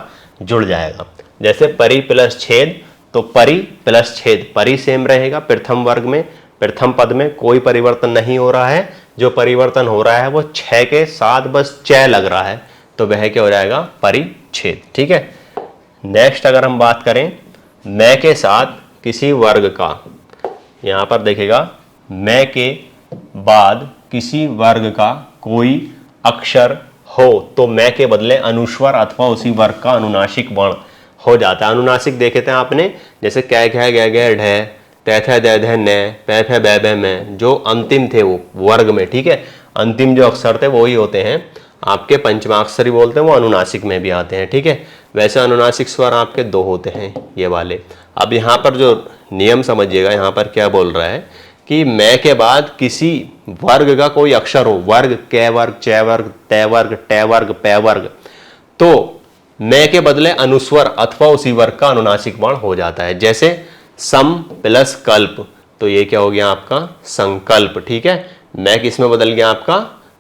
[SPEAKER 1] जुड़ जाएगा। जैसे परि प्लस छेद, तो परि प्लस छेद, परि सेम रहेगा प्रथम वर्ग में, प्रथम पद में कोई परिवर्तन नहीं हो रहा है, जो परिवर्तन हो रहा है वो छह के साथ बस चय लग रहा है, तो वह क्या हो जाएगा, परिच्छेद। ठीक है, नेक्स्ट अगर हम बात करें मैं के साथ किसी वर्ग का, यहां पर देखिएगा मैं के बाद किसी वर्ग का कोई अक्षर हो तो मैं के बदले अनुस्वर अथवा उसी वर्ग का अनुनासिक वर्ण हो जाता है। अनुनासिक देखे थे आपने, जैसे कै खे गै गै ढै, तै थे दै धै नै, पै फै बै बै मैं, जो अंतिम थे वो वर्ग में। ठीक है, अंतिम जो अक्षर थे वो ही होते हैं आपके पंचमाक्षरी बोलते हैं, वो अनुनासिक में भी आते हैं। ठीक है, वैसे अनुनासिक स्वर आपके दो होते हैं ये वाले। अब यहाँ पर जो नियम समझिएगा, यहाँ पर क्या बोल रहा है कि मैं के बाद किसी वर्ग का कोई अक्षर हो, वर्ग कै वर्ग, चै वर्ग, तै वर्ग, टै वर्ग, पै वर्ग, तो मैं के बदले अनुस्वर अथवा उसी वर्ग का अनुनासिक वर्ण हो जाता है। जैसे सम प्लस कल्प, तो ये क्या हो गया आपका संकल्प। ठीक है, मैं किस में बदल गया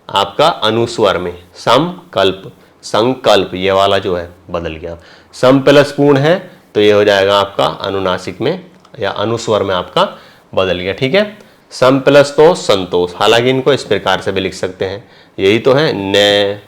[SPEAKER 1] आपका अनुस्वर में, सम कल्प, संकल्प ये वाला जो है बदल गया। सम प्लस पूर्ण है तो ये हो जाएगा आपका अनुनासिक में या अनुस्वर में आपका बदल गया। ठीक है, सम प्लस तो संतोष, हालांकि इनको इस प्रकार से भी लिख सकते हैं, यही तो है न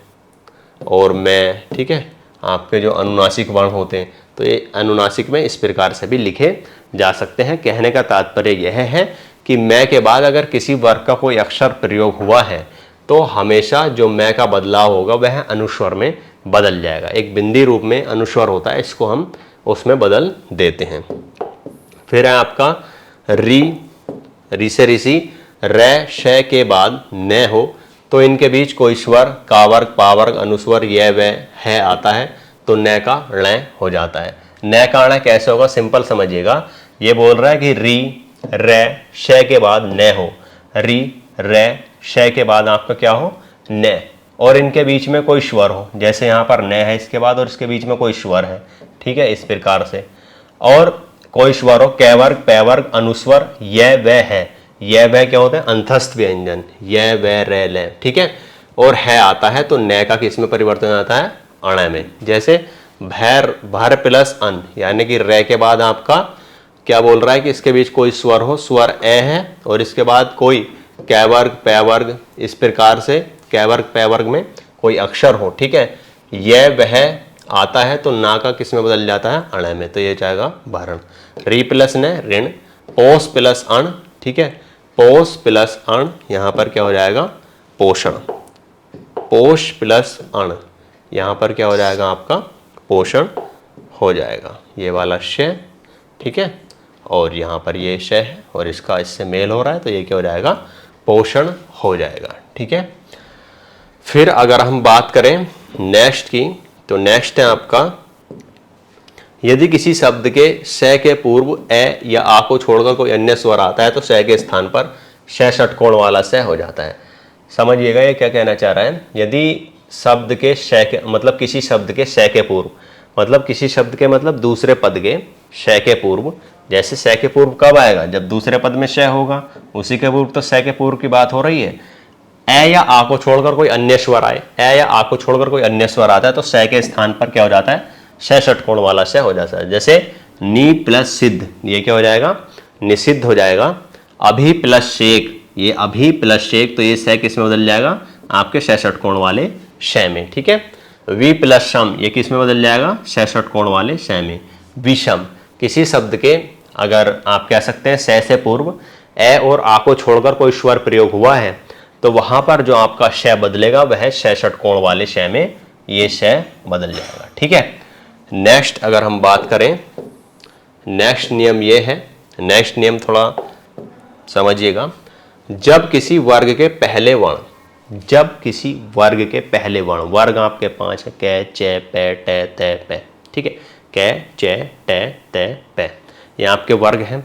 [SPEAKER 1] और मैं। ठीक है, आपके जो अनुनासिक वर्ण होते हैं तो ये अनुनासिक में इस प्रकार से भी लिखे जा सकते हैं। कहने का तात्पर्य यह है कि मैं के बाद अगर किसी वर्ग का कोई अक्षर प्रयोग हुआ है तो हमेशा जो मैं का बदलाव होगा वह अनुस्वर में बदल जाएगा। एक बिंदी रूप में अनुस्वर होता है, इसको हम उसमें बदल देते हैं। फिर है आपका री से ऋषि, रै शय के बाद न हो तो इनके बीच कोई स्वर का वर्ग, पा वर्ग, अनुस्वर यह वह है आता है तो न का ण हो जाता है। न का ण कैसे होगा, सिंपल समझिएगा, ये बोल रहा है कि री रै शय के बाद न हो, री रै शय के बाद आपका क्या हो, न, और इनके बीच में कोई स्वर हो, जैसे यहाँ पर न है इसके बाद और इसके बीच में कोई स्वर है। ठीक है, इस प्रकार से, और कोई स्वर हो, कै वर्ग, पै वर्ग, अनुस्वर यह वह है, यह वह क्या होते हैं, अंतस्थ व्यंजन, यह वह रे ले। ठीक है, और है आता है तो न का किस में परिवर्तन हो जाता है, अण में। जैसे भैर भर प्लस अन, यानी कि रे के बाद आपका क्या बोल रहा है कि इसके बीच कोई स्वर हो, स्वर ए है और इसके बाद कोई कै वर्ग पै वर्ग, इस प्रकार से कै वर्ग पै वर्ग में कोई अक्षर हो, ठीक है। यह वह आता है तो ना का किस में बदल जाता है, अण में, तो ये जाएगा भरण। री प्लस न ऋण, पोष प्लस अण, ठीक है, पोष प्लस अण, यहां पर क्या हो जाएगा, पोषण। पोष प्लस अण, यहां पर क्या हो जाएगा आपका, पोषण हो जाएगा, ये वाला श, ठीक है। और यहाँ पर ये श है और इसका इससे मेल हो रहा है तो ये क्या हो जाएगा, पोषण हो जाएगा, ठीक है। फिर अगर हम बात करें नेक्स्ट की, तो नेक्स्ट है आपका, यदि किसी शब्द के स के पूर्व ए या आ को छोड़कर कोई अन्य स्वर आता है तो स के स्थान पर श षटकोण वाला स हो जाता है। समझिएगा ये क्या कहना चाह रहा है। यदि शब्द के श के मतलब किसी शब्द के स के पूर्व, मतलब किसी शब्द के मतलब दूसरे पद के श के पूर्व, जैसे स के पूर्व कब आएगा, जब दूसरे पद में श होगा, उसी के पूर्व तो स के पूर्व की बात हो रही है। ए या आ को छोड़कर कोई अन्य स्वर आए, ए या आ को छोड़कर कोई अन्य स्वर आता है तो स के स्थान पर क्या हो जाता है, श षटकोण वाला स हो जाता है। जैसे नी प्लस सिद्ध, ये क्या हो जाएगा, निषिद्ध हो जाएगा। अभी प्लस शेक, ये अभी प्लस शेक, तो ये स किस में बदल जाएगा, आपके श षटकोण वाले श में, ठीक है। वी प्लस शम, ये किस में बदल जाएगा, श षटकोण वाले श में। विषम, किसी शब्द के अगर आप कह सकते हैं स से पूर्व ए और आ को छोड़कर कोई स्वर प्रयोग हुआ है तो वहां पर जो आपका श बदलेगा वह श षटकोण वाले श में ये श बदल जाएगा, ठीक है। नेक्स्ट अगर हम बात करें, नेक्स्ट नियम ये है, नेक्स्ट नियम थोड़ा समझिएगा। जब किसी वर्ग के पहले वर्ण, जब किसी वर्ग के पहले वर्ण, वर्ग आपके 5 है, कै चे पै टे ते पै, ठीक है, कै चे टे ते पै, ये आपके वर्ग हैं।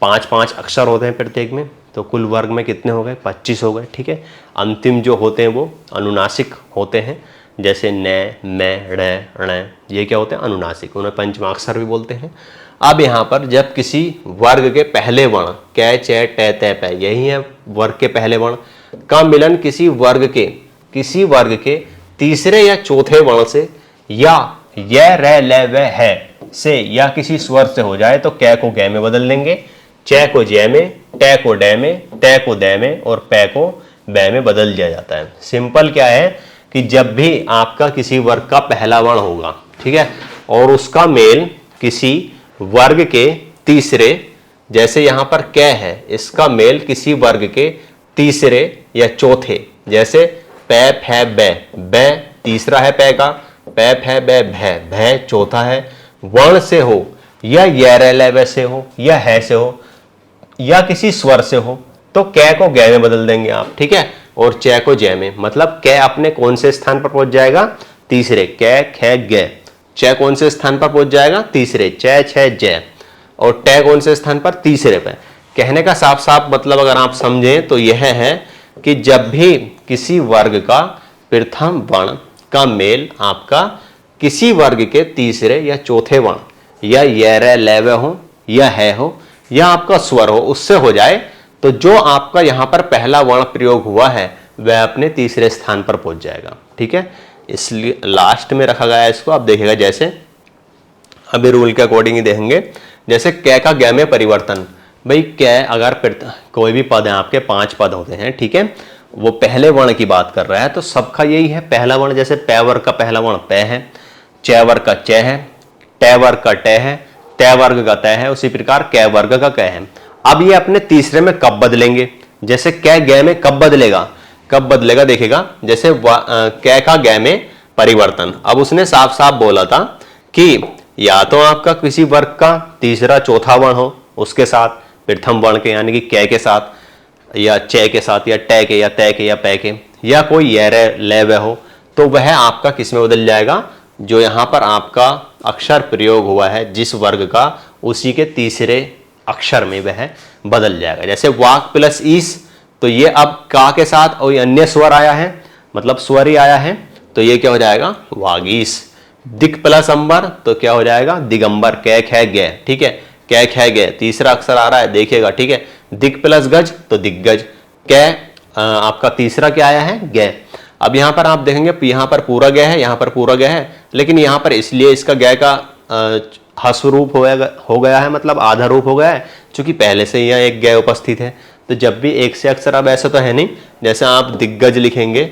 [SPEAKER 1] 5-5 अक्षर होते हैं प्रत्येक में, तो कुल वर्ग में कितने हो गए, 25 हो गए, ठीक है। अंतिम जो होते हैं वो अनुनासिक होते हैं, जैसे न, मैं, ण, ण, ये क्या होते हैं, अनुनासिक, उन्हें पंचमाक्षर भी बोलते हैं। अब यहाँ पर जब किसी वर्ग के पहले वर्ण, कै चे टे ते पै, यही है वर्ग के पहले वर्ण का मिलन किसी वर्ग के तीसरे या चौथे वर्ण से या य र ल व है से या किसी स्वर से हो जाए तो कै को गै में बदल लेंगे, च को जय में, टे को डे में, टे को दे में और पै को बै में बदल दिया जाता है। सिंपल क्या है कि जब भी आपका किसी वर्ग का पहला वर्ण होगा, ठीक है, और उसका मेल किसी वर्ग के तीसरे, जैसे यहां पर कै है, इसका मेल किसी वर्ग के तीसरे या चौथे, जैसे पै फै बै, बै तीसरा है पै का, पै फै बै भै, भै चौथा है, वर्ण से हो या य र ल व से हो या है से हो या किसी स्वर से हो तो कै को गै में बदल देंगे आप, ठीक है, और च को जय में। मतलब कै अपने कौन से स्थान पर पहुंच जाएगा, तीसरे, कै ख गै। च कौन से स्थान पर पहुंच जाएगा, तीसरे, च छ जय, और टे कौन से स्थान पर, तीसरे पे। कहने का साफ साफ मतलब अगर आप समझें तो यह है कि जब भी किसी वर्ग का प्रथम वर्ण का मेल आपका किसी वर्ग के तीसरे या चौथे वर्ण या य र ल व हो या है हो या आपका स्वर हो, उससे हो जाए तो जो आपका यहां पर पहला वर्ण प्रयोग हुआ है वह अपने तीसरे स्थान पर पहुंच जाएगा, ठीक है। इसलिए लास्ट में रखा गया है इसको, आप देखिएगा जैसे अभी रूल के अकॉर्डिंग ही देखेंगे। जैसे कै का गै में परिवर्तन, भाई कै अगर कोई भी पद है आपके 5 पद होते हैं, ठीक है, वो पहले वर्ण की बात कर रहा है तो सबका यही है पहला वर्ण। जैसे पै वर्ग का पहला वर्ण पै है, च वर्ग का च है, टे वर्ग का टे है, तय वर्ग का तय है, उसी प्रकार कै वर्ग का कै है। अब ये अपने तीसरे में कब बदलेंगे, जैसे कै गै में कब बदलेगा, कब बदलेगा देखिएगा। जैसे कै का गै में परिवर्तन, अब उसने साफ साफ बोला था कि या तो आपका किसी वर्ग का तीसरा चौथा वर्ण हो उसके साथ प्रथम वर्ण के यानी कि कै के साथ या च के साथ या टे के या तय के या पै के, या कोई य र ल व हो, तो वह आपका किस में बदल जाएगा, जो यहां पर आपका अक्षर प्रयोग हुआ है जिस वर्ग का उसी के तीसरे अक्षर में वह बदल जाएगा। जैसे वाक प्लस ईस, तो ये अब का के साथ कोई अन्य स्वर आया है, मतलब स्वर ही आया है, तो ये क्या हो जाएगा, वागीस। दिक प्लस अंबर, तो क्या हो जाएगा, दिगंबर, कै ख गै, ठीक है, कै ख गै, तीसरा अक्षर आ रहा है देखिएगा, ठीक है। दिक प्लस गज, तो दिग्गज। कै आपका तीसरा क्या आया है, गै। अब यहाँ पर आप देखेंगे यहाँ पर पूरा ग है, यहाँ पर पूरा ग है, लेकिन यहाँ पर इसलिए इसका ग का ह्रस्व रूप हो गया है, मतलब आधा रूप हो गया है, क्योंकि पहले से यहाँ एक ग उपस्थित है। तो जब भी एक से अक्षर, अब ऐसा तो है नहीं जैसे आप दिग्गज लिखेंगे,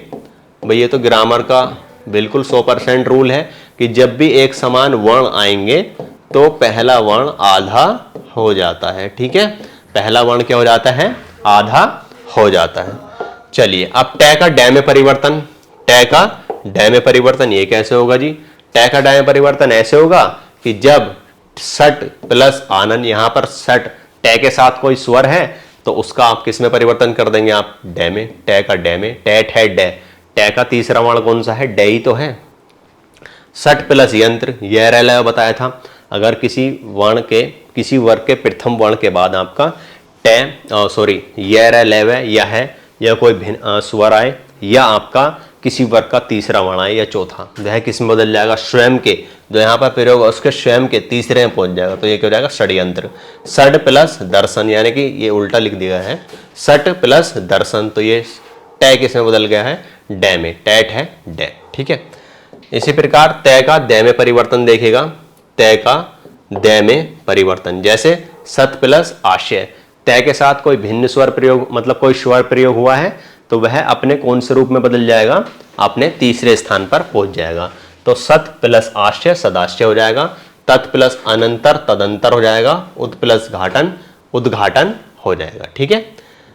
[SPEAKER 1] भाई ये तो ग्रामर का बिल्कुल 100% रूल है कि जब भी एक समान वर्ण आएंगे तो पहला वर्ण आधा हो जाता है। ठीक है, पहला वर्ण क्या हो जाता है, आधा हो जाता है। चलिए अब टै का डै में परिवर्तन, टै का डै में परिवर्तन ये कैसे होगा जी? टै का डै में परिवर्तन ऐसे होगा कि जब सट प्लस आनन, यहां पर सट टै के साथ कोई स्वर है तो उसका आप किस में परिवर्तन कर देंगे, आप डै में, टै का डै में, टै ठै डै। टै का तीसरा वर्ण कौन सा है, डै ही तो है। सट प्लस यंत्र, यह रह बताया था, अगर किसी वर्ण के, किसी वर्ग के प्रथम वर्ण के बाद आपका टै सॉरी यह रह या है या कोई भिन्न स्वर आए, या आपका किसी वर्ग का तीसरा वर्ण आए या चौथा, वह किस में बदल जाएगा, स्वयं के, जो यहाँ पर प्रयोग उसके स्वयं के तीसरे में पहुंच जाएगा, तो ये क्या हो जाएगा, षड्यंत्र। सड प्लस दर्शन, यानी कि ये उल्टा लिख दिया है, सट प्लस दर्शन, तो ये टै किस में बदल गया है, डै में, टैट है डै। ठीक है, इसी प्रकार तय का दय में परिवर्तन देखेगा, तय का दय में परिवर्तन, जैसे सत प्लस आशय, तय के साथ कोई भिन्न स्वर प्रयोग, मतलब कोई स्वर प्रयोग हुआ है तो वह अपने कौन से रूप में बदल जाएगा, अपने तीसरे स्थान पर पहुंच जाएगा। तो सत प्लस आशय सदाशय हो जाएगा, तत् प्लस अनंतर तदंतर हो जाएगा, उद प्लस घाटन उद्घाटन हो जाएगा। ठीक है,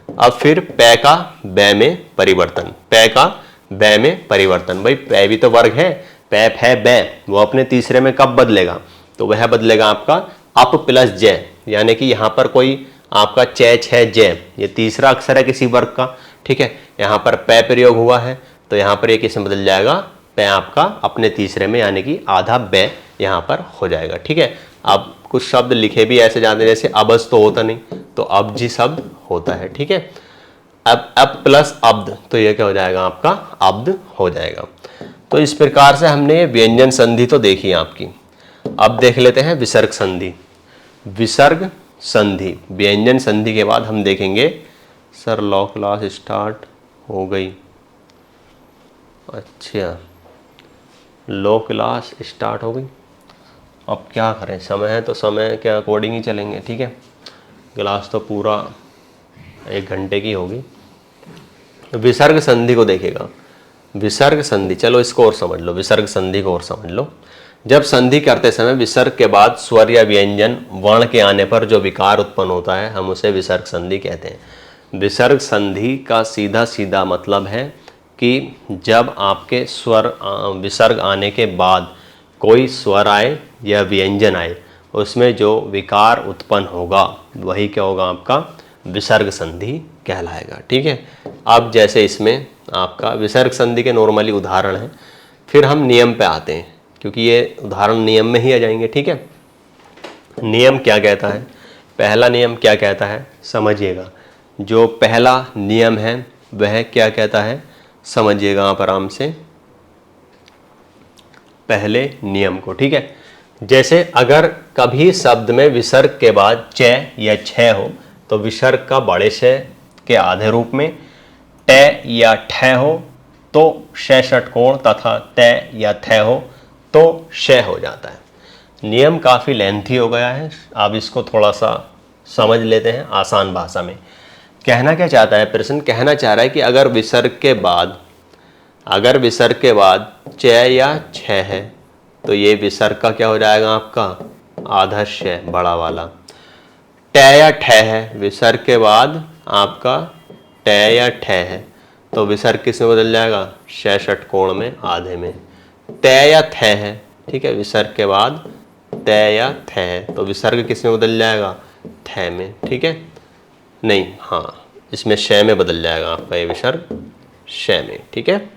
[SPEAKER 1] अब फिर पै का बै में परिवर्तन, पै का बै में परिवर्तन, भाई पै भी तो वर्ग है, पैप है बै, वो अपने तीसरे में कब बदलेगा, तो वह बदलेगा आपका अप प्लस जय, यानी कि यहाँ पर कोई आपका चै छह जय, ये तीसरा अक्षर है किसी वर्ग का। ठीक है, यहाँ पर पै प्रयोग हुआ है तो यहाँ पर ये किस में बदल जाएगा, पै आपका अपने तीसरे में, यानी कि आधा बै यहाँ पर हो जाएगा। ठीक है, अब कुछ शब्द लिखे भी ऐसे जाते हैं, जैसे अबज तो होता नहीं, तो अबजी शब्द होता है। ठीक है, अब प्लस अब्द, तो ये क्या हो जाएगा, आपका अब्द हो जाएगा। तो इस प्रकार से हमने व्यंजन संधि तो देखी आपकी। अब देख लेते हैं विसर्ग संधि। विसर्ग संधि, व्यंजन संधि के बाद हम देखेंगे, सर लॉ क्लास स्टार्ट हो गई, अच्छा लॉ क्लास स्टार्ट हो गई, अब क्या करें, समय है तो समय के अकॉर्डिंग ही चलेंगे। ठीक है, क्लास तो पूरा 1 घंटे की होगी। विसर्ग संधि को देखेगा, विसर्ग संधि, चलो इसको और समझ लो, विसर्ग संधि को और समझ लो। जब संधि करते समय विसर्ग के बाद स्वर या व्यंजन वर्ण के आने पर जो विकार उत्पन्न होता है, हम उसे विसर्ग संधि कहते हैं। विसर्ग संधि का सीधा सीधा मतलब है कि जब आपके स्वर विसर्ग आने के बाद कोई स्वर आए या व्यंजन आए, उसमें जो विकार उत्पन्न होगा वही क्या होगा, आपका विसर्ग संधि कहलाएगा। ठीक है, अब जैसे इसमें आपका विसर्ग संधि के नॉर्मली उदाहरण है, फिर हम नियम पे आते हैं, क्योंकि ये उदाहरण नियम में ही आ जाएंगे। ठीक है, नियम क्या कहता है, पहला नियम क्या कहता है समझिएगा, जो पहला नियम है वह क्या कहता है समझिएगा आप आराम से, पहले नियम को। ठीक है, जैसे अगर कभी शब्द में विसर्ग के बाद च या छ हो तो विसर्ग का बड़े श के आधे रूप में, ट या ठ हो तो श षटकोण तथा त या थ हो तो श हो जाता है। नियम काफ़ी लेंथी हो गया है, आप इसको थोड़ा सा समझ लेते हैं आसान भाषा में। कहना क्या चाहता है प्रश्न, कहना चाह रहा है कि अगर विसर्ग के बाद च या छ है तो ये विसर्ग का क्या हो जाएगा, आपका आधा श बड़ा वाला। ट या ठ है, विसर्ग के बाद आपका ट या ठ है तो विसर्ग किस में बदल जाएगा, श षटकोण में आधे में। त या थ है, ठीक है, विसर्ग के बाद त या थ है तो विसर्ग किस में बदल जाएगा, थ में। ठीक है, नहीं हाँ, इसमें श में बदल जाएगा आपका ये विसर्ग, श में। ठीक है,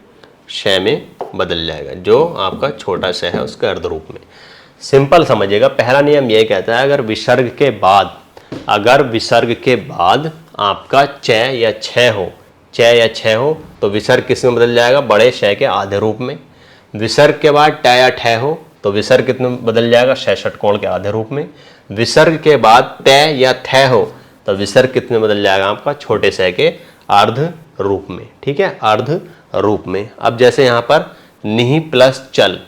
[SPEAKER 1] श में बदल जाएगा, जो आपका छोटा श है उसके अर्ध रूप में। सिंपल समझिएगा, पहला नियम यही कहता है अगर विसर्ग के बाद आपका च या छ हो तो विसर्ग किस में बदल जाएगा, बड़े श के आधे रूप में। विसर्ग के बाद ट या ठ हो तो विसर्ग कितने में बदल जाएगा, श षटकोण के आधे रूप में। विसर्ग के बाद त या थ हो तो विसर्ग कितने में बदल जाएगा, आपका छोटे श के अर्ध रूप में। ठीक है, अर्ध रूप में। अब जैसे यहाँ पर निहि प्लस चल,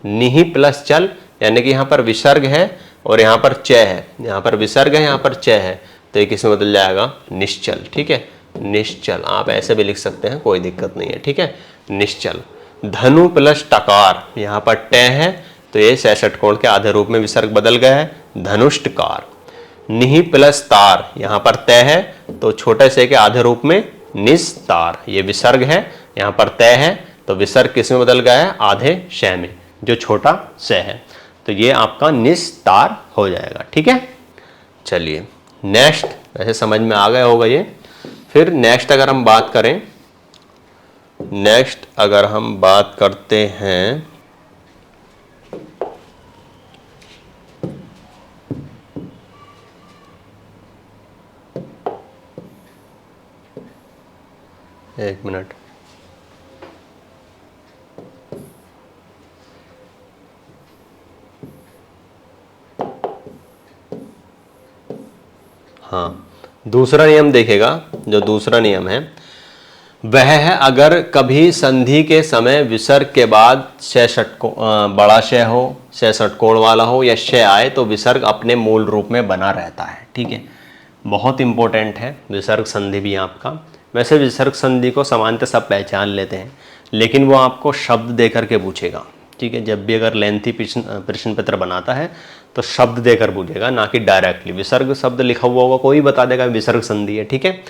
[SPEAKER 1] निहि प्लस चल यानी कि यहाँ पर विसर्ग है और यहाँ पर च है, यहाँ पर विसर्ग है, यहाँ पर च है, तो ये किस में बदल जाएगा, निश्चल। ठीक है, निश्चल। आप ऐसे भी लिख सकते हैं, कोई दिक्कत नहीं है। ठीक है, निश्चल। धनु प्लस टकार, यहाँ पर ट है तो ये 66 कोण के आधे रूप में विसर्ग बदल गया है, धनुष्टकार। निहि प्लस तार, यहाँ पर तय है तो छोटे से के आधे रूप में निस्तार, ये विसर्ग है, यहाँ पर तय है तो विसर्ग किस में बदल गया है, आधे शय में, जो छोटा स है, तो ये आपका निस्तार हो जाएगा। ठीक है, चलिए नेक्स्ट, वैसे समझ में आ गया होगा ये। फिर नेक्स्ट अगर हम बात करें, नेक्स्ट अगर हम बात करते हैं एक मिनट, हाँ, दूसरा नियम देखेगा। जो दूसरा नियम है वह है अगर कभी संधि के समय विसर्ग के बाद 66 को बड़ा शय हो, 66 कोण वाला हो या शय आए तो विसर्ग अपने मूल रूप में बना रहता है। ठीक है, बहुत इंपॉर्टेंट है विसर्ग संधि भी आपका। वैसे विसर्ग संधि को सामान्यतः सब पहचान लेते हैं, लेकिन वो आपको शब्द दे करके पूछेगा। ठीक है, जब भी अगर लेंथी प्रश्न पत्र बनाता है तो शब्द देकर पूछेगा, ना कि डायरेक्टली। विसर्ग शब्द लिखा हुआ होगा, कोई बता देगा विसर्ग संधि है। ठीक है,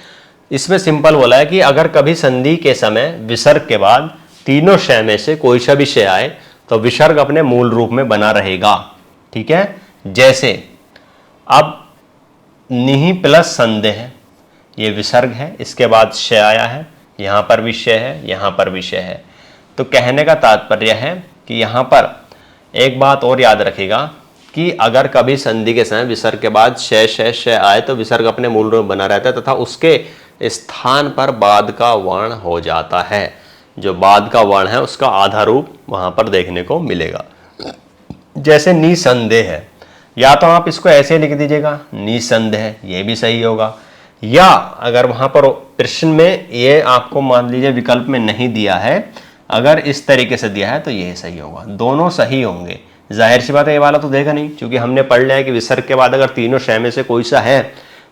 [SPEAKER 1] इसमें सिंपल बोला है कि अगर कभी संधि के समय विसर्ग के बाद तीनों शय में से कोई सा भी शय आए तो विसर्ग अपने मूल रूप में बना रहेगा। ठीक है, जैसे अब निहि प्लस संदेह है, ये विसर्ग है, इसके बाद शय आया है, यहाँ पर भी शय है, यहाँ पर भी शय है। तो कहने का तात्पर्य है कि यहाँ पर एक बात और याद रखेगा कि अगर कभी संधि के समय विसर्ग के बाद शय शय शय आए तो विसर्ग अपने मूल रूप में बना रहता है तथा उसके स्थान पर बाद का वर्ण हो जाता है। जो बाद का वर्ण है उसका आधा रूप वहां पर देखने को मिलेगा। जैसे निसंदेह है, या तो आप इसको ऐसे लिख दीजिएगा निसंदेह, ये भी सही होगा, या अगर वहां पर प्रश्न में ये आपको मान लीजिए विकल्प में नहीं दिया है, अगर इस तरीके से दिया है तो ये सही होगा। दोनों सही होंगे। जाहिर सी बात है ये वाला तो देगा नहीं, क्योंकि हमने पढ़ लिया है कि विसर्ग के बाद अगर तीनों शय में से कोई सा है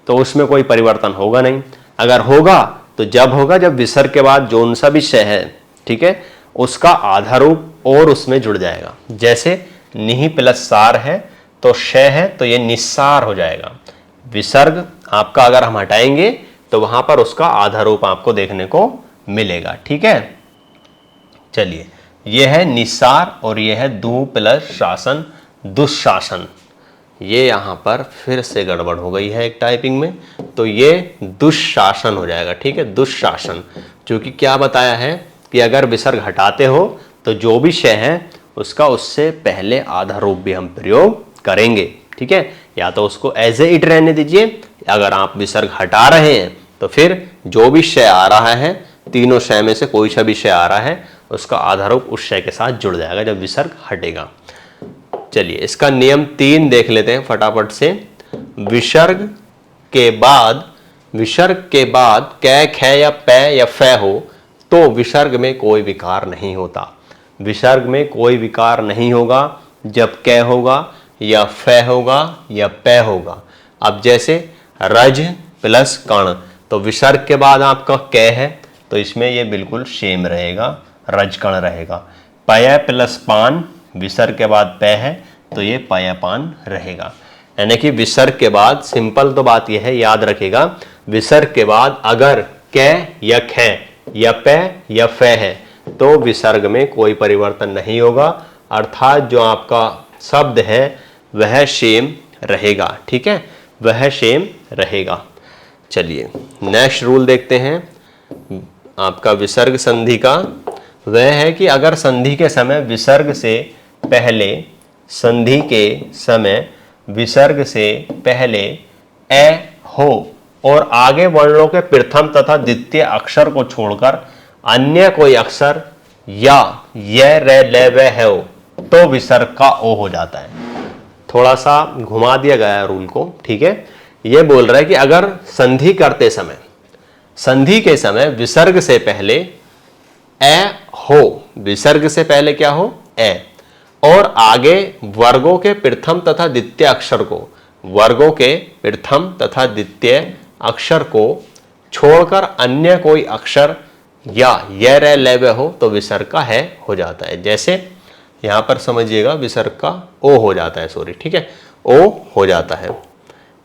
[SPEAKER 1] तो उसमें कोई परिवर्तन होगा नहीं। अगर होगा तो जब होगा जब विसर्ग के बाद जो सा भी शय है, ठीक है, उसका आधा रूप और उसमें जुड़ जाएगा। जैसे निहि प्लस सार है तो शय है तो ये निस्सार हो जाएगा। विसर्ग आपका अगर हम हटाएंगे तो वहां पर उसका आधा रूप आपको देखने को मिलेगा। ठीक है, चलिए यह है निस्सार और यह है दु प्लस शासन, दुशासन। ये यहाँ पर फिर से गड़बड़ हो गई है एक टाइपिंग में, तो ये दुशासन हो जाएगा। ठीक है, दुशासन, क्योंकि क्या बताया है कि अगर विसर्ग हटाते हो तो जो भी शय है उसका उससे पहले आधा रूप भी हम प्रयोग करेंगे। ठीक है, या तो उसको एज ए इट रहने दीजिए, अगर आप विसर्ग हटा रहे हैं तो फिर जो भी शय आ रहा है, तीनों शय में से कोई सा भी शय आ रहा है, उसका आधा रूप उस शय के साथ जुड़ जाएगा जब विसर्ग हटेगा। चलिए इसका नियम 3 देख लेते हैं फटाफट से। विसर्ग के बाद कै ख या पै या फै हो तो विसर्ग में कोई विकार नहीं होता। विसर्ग में कोई विकार नहीं होगा जब कै होगा या फै होगा या पै होगा। अब जैसे रज प्लस कण, तो विसर्ग के बाद आपका कै है तो इसमें ये बिल्कुल सेम रहेगा, रजकण रहेगा। पय प्लस पान, विसर्ग के बाद पै है तो ये पयपान रहेगा। यानी कि विसर्ग के बाद सिंपल तो बात यह है, याद रखेगा, विसर्ग के बाद अगर कै या ख या पै या फै है तो विसर्ग में कोई परिवर्तन नहीं होगा, अर्थात जो आपका शब्द है वह सेम रहेगा। ठीक है, वह सेम रहेगा। चलिए नेक्स्ट रूल देखते हैं आपका विसर्ग संधि का। वह है कि अगर संधि के समय विसर्ग से पहले, संधि के समय विसर्ग से पहले ए हो और आगे वर्णों के प्रथम तथा द्वितीय अक्षर को छोड़कर अन्य कोई अक्षर या य रे ले वे है हो तो विसर्ग का ओ हो जाता है। थोड़ा सा घुमा दिया गया है रूल को। ठीक है, यह बोल रहा है कि अगर संधि करते समय, संधि के समय विसर्ग से पहले ए हो, विसर्ग से पहले क्या हो, ए, और आगे वर्गों के प्रथम तथा द्वितीय अक्षर को, वर्गों के प्रथम तथा द्वितीय अक्षर को छोड़कर अन्य कोई अक्षर या य रे ले वे हो तो विसर्ग का है हो जाता है। जैसे यहां पर समझिएगा विसर्ग का ओ हो जाता है, सॉरी, ठीक है, ओ हो जाता है।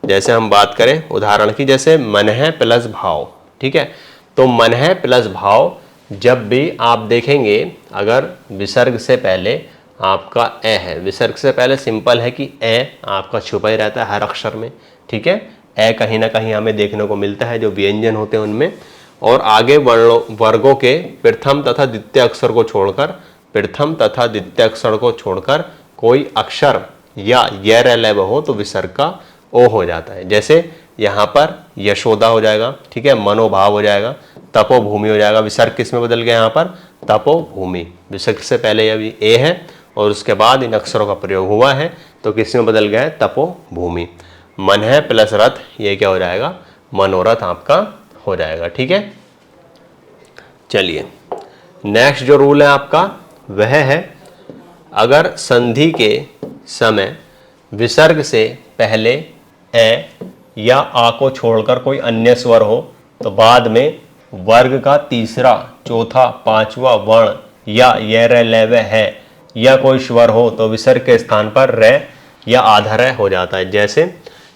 [SPEAKER 1] जैसे हम बात करें उदाहरण की, जैसे मन है प्लस भाव, ठीक है, तो मन है प्लस भाव जब भी आप देखेंगे अगर विसर्ग से पहले आपका ए है, विसर्ग से पहले सिंपल है कि ए आपका छुपा ही रहता है हर अक्षर में, ठीक है, ए कहीं ना कहीं हमें देखने को मिलता है जो व्यंजन होते हैं उनमें, और आगे वर्गों के प्रथम तथा द्वितीय अक्षर को छोड़कर, प्रथम तथा द्वितीय अक्षर को छोड़कर कोई अक्षर या य रे ले वे हो तो विसर्ग का ओ हो जाता है। जैसे यहाँ पर यशोदा हो जाएगा, ठीक है, मनोभाव हो जाएगा, तपोभूमि हो जाएगा, विसर्ग किस में बदल गया यहाँ पर, तपोभूमि, विसर्ग से पहले अभी ए है और उसके बाद इन अक्षरों का प्रयोग हुआ है तो किस में बदल गया है, तपोभूमि। मन है प्लस रथ, ये क्या हो जाएगा, मनोरथ आपका हो जाएगा, ठीक है। चलिए नेक्स्ट जो रूल है आपका वह है, अगर संधि के समय विसर्ग से पहले ए या आ को छोड़कर कोई अन्य स्वर हो तो बाद में वर्ग का तीसरा, चौथा, पांचवा वर्ण या ये रे ले वे है या कोई स्वर हो तो विसर्ग के स्थान पर रे या आधा रे हो जाता है। जैसे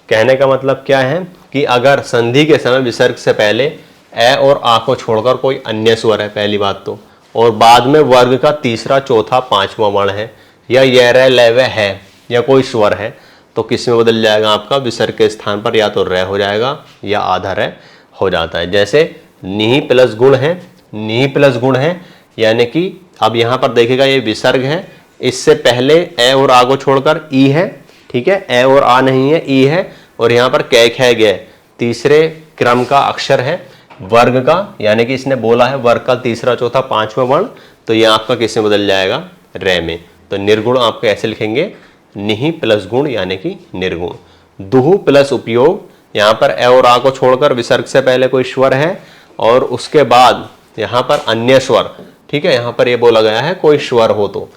[SPEAKER 1] कहने का मतलब क्या है कि अगर संधि के समय विसर्ग से पहले ए और आ को छोड़कर कोई अन्य स्वर है, पहली बात तो, और बाद में वर्ग का तीसरा, चौथा, पांचवा वर्ण है या ये रे ले वे है या कोई स्वर है तो किस में बदल जाएगा आपका, विसर्ग के स्थान पर या तो रे हो जाएगा या आधा रे हो जाता है। जैसे नी प्लस गुण है, नी प्लस गुण है, यानी कि अब यहाँ पर देखिएगा ये विसर्ग है, इससे पहले ए और आ को छोड़कर ई है, ठीक है, ए और आ नहीं है, ई है, और यहाँ पर कै खे गए तीसरे क्रम का अक्षर है वर्ग का, यानी कि इसने बोला है वर्ग का तीसरा, चौथा, पांचवा वर्ण, तो ये आपका किस में बदल जाएगा, रे में। तो निर्गुण आपको ऐसे लिखेंगे, निहि प्लस गुण यानी कि निर्गुण। दुहु प्लस उपयोग, यहाँ पर ए और आ को छोड़कर विसर्ग से पहले कोई स्वर है और उसके बाद यहाँ पर अन्य स्वर, ठीक है, यहाँ पर ये बोला गया है कोई स्वर हो तो,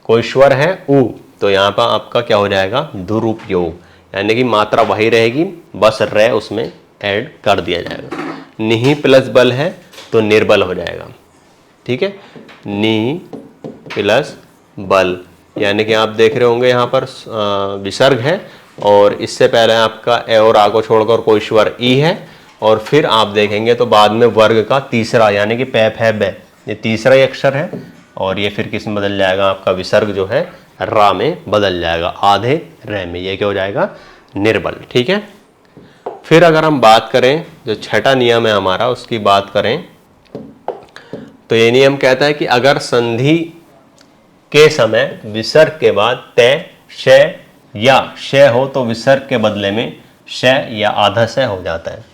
[SPEAKER 1] कोई स्वर है उ, तो यहाँ पर आपका क्या हो जाएगा, दुरुपयोग, यानी कि मात्रा वही रहेगी बस रे उसमें ऐड कर दिया जाएगा। निहि प्लस बल है तो निर्बल हो जाएगा, ठीक है, नि प्लस बल, यानी कि आप देख रहे होंगे यहाँ पर विसर्ग है और इससे पहले आपका ए और आ को छोड़कर कोई स्वर ई है और फिर आप देखेंगे तो बाद में वर्ग का तीसरा यानी कि पे फे बे, ये तीसरा ही अक्षर है और ये फिर किस में बदल जाएगा, आपका विसर्ग जो है रा में बदल जाएगा, आधे रे में, ये क्या हो जाएगा, निर्बल, ठीक है। फिर अगर हम बात करें जो छठा नियम है हमारा उसकी बात करें तो ये नियम कहता है कि अगर संधि के समय विसर्ग के बाद तय, शय या शय हो तो विसर्ग के बदले में शय या आधा शय हो जाता है।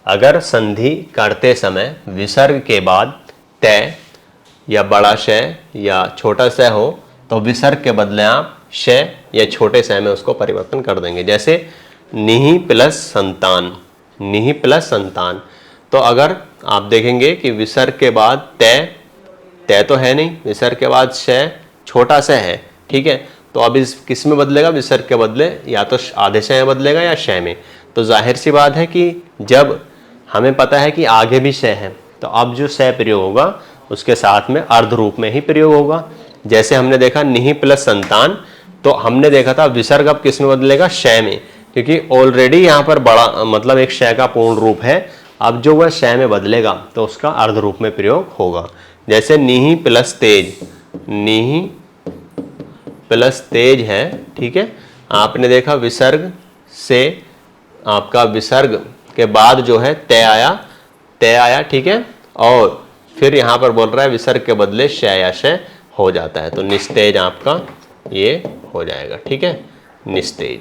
[SPEAKER 1] अगर संधि करते समय विसर्ग के बाद तय या बड़ा शय या छोटा शय हो तो विसर्ग के बदले आप शय या छोटे शय में उसको परिवर्तन कर देंगे। जैसे निहि प्लस संतान, निहि प्लस संतान, तो अगर आप देखेंगे कि विसर्ग के बाद तय, तय तो है नहीं, विसर्ग के बाद शय छोटा सा है, ठीक है, तो अब इस किस में बदलेगा, विसर्ग के बदले या तो आधे शय में बदलेगा या शय में। तो जाहिर सी बात है कि जब हमें पता है कि आगे भी शय है तो अब जो शय प्रयोग होगा उसके साथ में अर्ध रूप में ही प्रयोग होगा। जैसे हमने देखा निहि प्लस संतान, तो हमने देखा था विसर्ग अब किस में बदलेगा, शय में, क्योंकि ऑलरेडी यहाँ पर बड़ा मतलब एक शय का पूर्ण रूप है, अब जो वह शय में बदलेगा तो उसका अर्ध रूप में प्रयोग होगा। जैसे निहि प्लस तेज, निहि प्लस तेज है, ठीक है, आपने देखा विसर्ग से आपका विसर्ग के बाद जो है तय आया, ठीक है, और फिर यहाँ पर बोल रहा है विसर्ग के बदले शय या शय हो जाता है, तो निस्तेज आपका ये हो जाएगा, ठीक है, निस्तेज।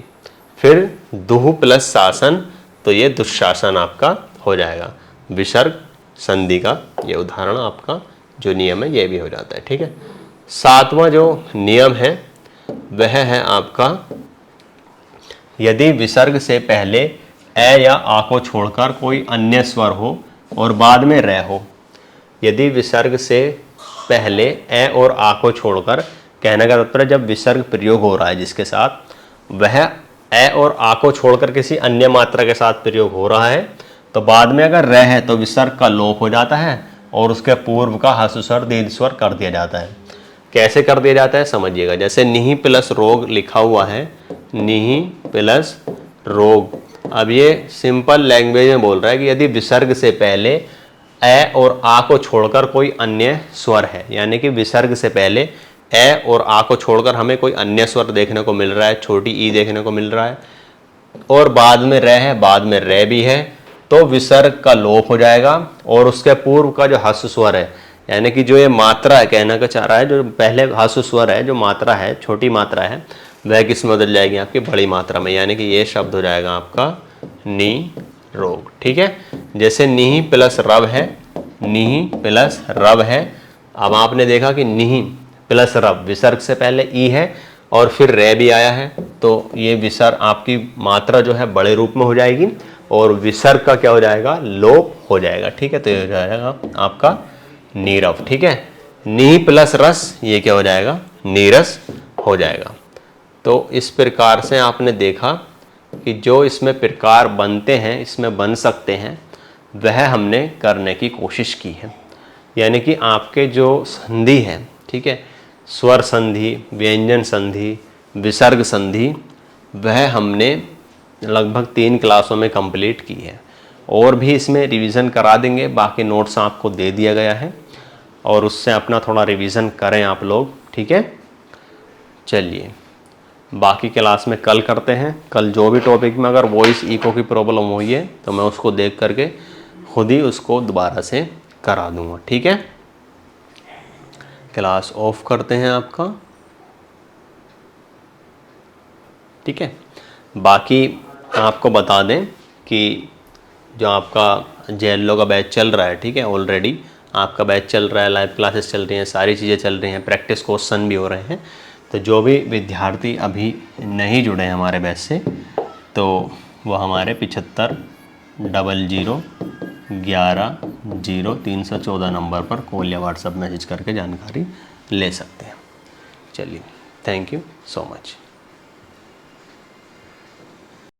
[SPEAKER 1] फिर दुहु प्लस शासन, तो ये दुशासन आपका हो जाएगा। विसर्ग संधि का ये उदाहरण आपका जो नियम है ये भी हो जाता है, ठीक है। सातवां जो नियम है वह है आपका, यदि विसर्ग से पहले ए या आ को छोड़कर कोई अन्य स्वर हो और बाद में रे हो, यदि विसर्ग से पहले ए और आ को छोड़कर, कहने का तात्पर्य जब विसर्ग प्रयोग हो रहा है जिसके साथ, वह ए और आ को छोड़कर किसी अन्य मात्रा के साथ प्रयोग हो रहा है, तो बाद में अगर रह है तो विसर्ग का लोप हो जाता है और उसके पूर्व का ह्रस्व स्वर दीर्घ स्वर कर दिया जाता है। कैसे कर दिया जाता है समझिएगा। जैसे निहि प्लस रोग लिखा हुआ है, निहि प्लस रोग। अब ये सिंपल लैंग्वेज में बोल रहा है कि यदि विसर्ग से पहले ए और आ को छोड़कर कोई अन्य स्वर है, यानी कि विसर्ग से पहले ए और आ को छोड़कर हमें कोई अन्य स्वर देखने को मिल रहा है, छोटी ई देखने को मिल रहा है, और बाद में रह है, बाद में रे भी है, तो विसर्ग का लोप हो जाएगा और उसके पूर्व का जो ह्रस्व स्वर है, यानी कि जो ये मात्रा है, कहना का चाह रहा है, जो पहले ह्रस्व स्वर है, जो मात्रा है, छोटी मात्रा है, वह किस में बदल जाएगी आपकी बड़ी मात्रा में, यानी कि ये शब्द हो जाएगा आपका नी रोग। ठीक है, जैसे निहि प्लस रव है, निहि प्लस रव है। अब आपने देखा कि निहि प्लस रव, विसर्ग से पहले ई है और फिर रे भी आया है, तो ये विसर्ग आपकी मात्रा जो है बड़े रूप में हो जाएगी और विसर्ग का क्या हो जाएगा, लोप हो जाएगा। ठीक है, तो ये हो जाएगा आपका नीरव। ठीक है, नी प्लस रस, ये क्या हो जाएगा, नीरस हो जाएगा। तो इस प्रकार से आपने देखा कि जो इसमें प्रकार बनते हैं, इसमें बन सकते हैं, वह हमने करने की कोशिश की है। यानी कि आपके जो संधि है, ठीक है, स्वर संधि, व्यंजन संधि, विसर्ग संधि, वह हमने लगभग 3 क्लासों में कंप्लीट की है। और भी इसमें रिवीजन करा देंगे, बाकी नोट्स आपको दे दिया गया है और उससे अपना थोड़ा रिवीजन करें आप लोग। ठीक है, चलिए बाकी क्लास में कल करते हैं। कल जो भी टॉपिक में अगर वॉइस इको की प्रॉब्लम हुई है तो मैं उसको देख करके खुद ही उसको दोबारा से करा दूंगा। ठीक है, क्लास ऑफ करते हैं आपका। ठीक है, बाकी आपको बता दें कि जो आपका जेएलओ का बैच चल रहा है, ठीक है, ऑलरेडी आपका बैच चल रहा है, लाइव क्लासेस चल रही हैं, सारी चीज़ें चल रही हैं, प्रैक्टिस क्वेश्चन भी हो रहे हैं। तो जो भी विद्यार्थी अभी नहीं जुड़े हैं हमारे बैच से, तो वो हमारे 7500110314 नंबर पर कॉल या व्हाट्सएप मैसेज करके जानकारी ले सकते हैं। चलिए, थैंक यू सो मच।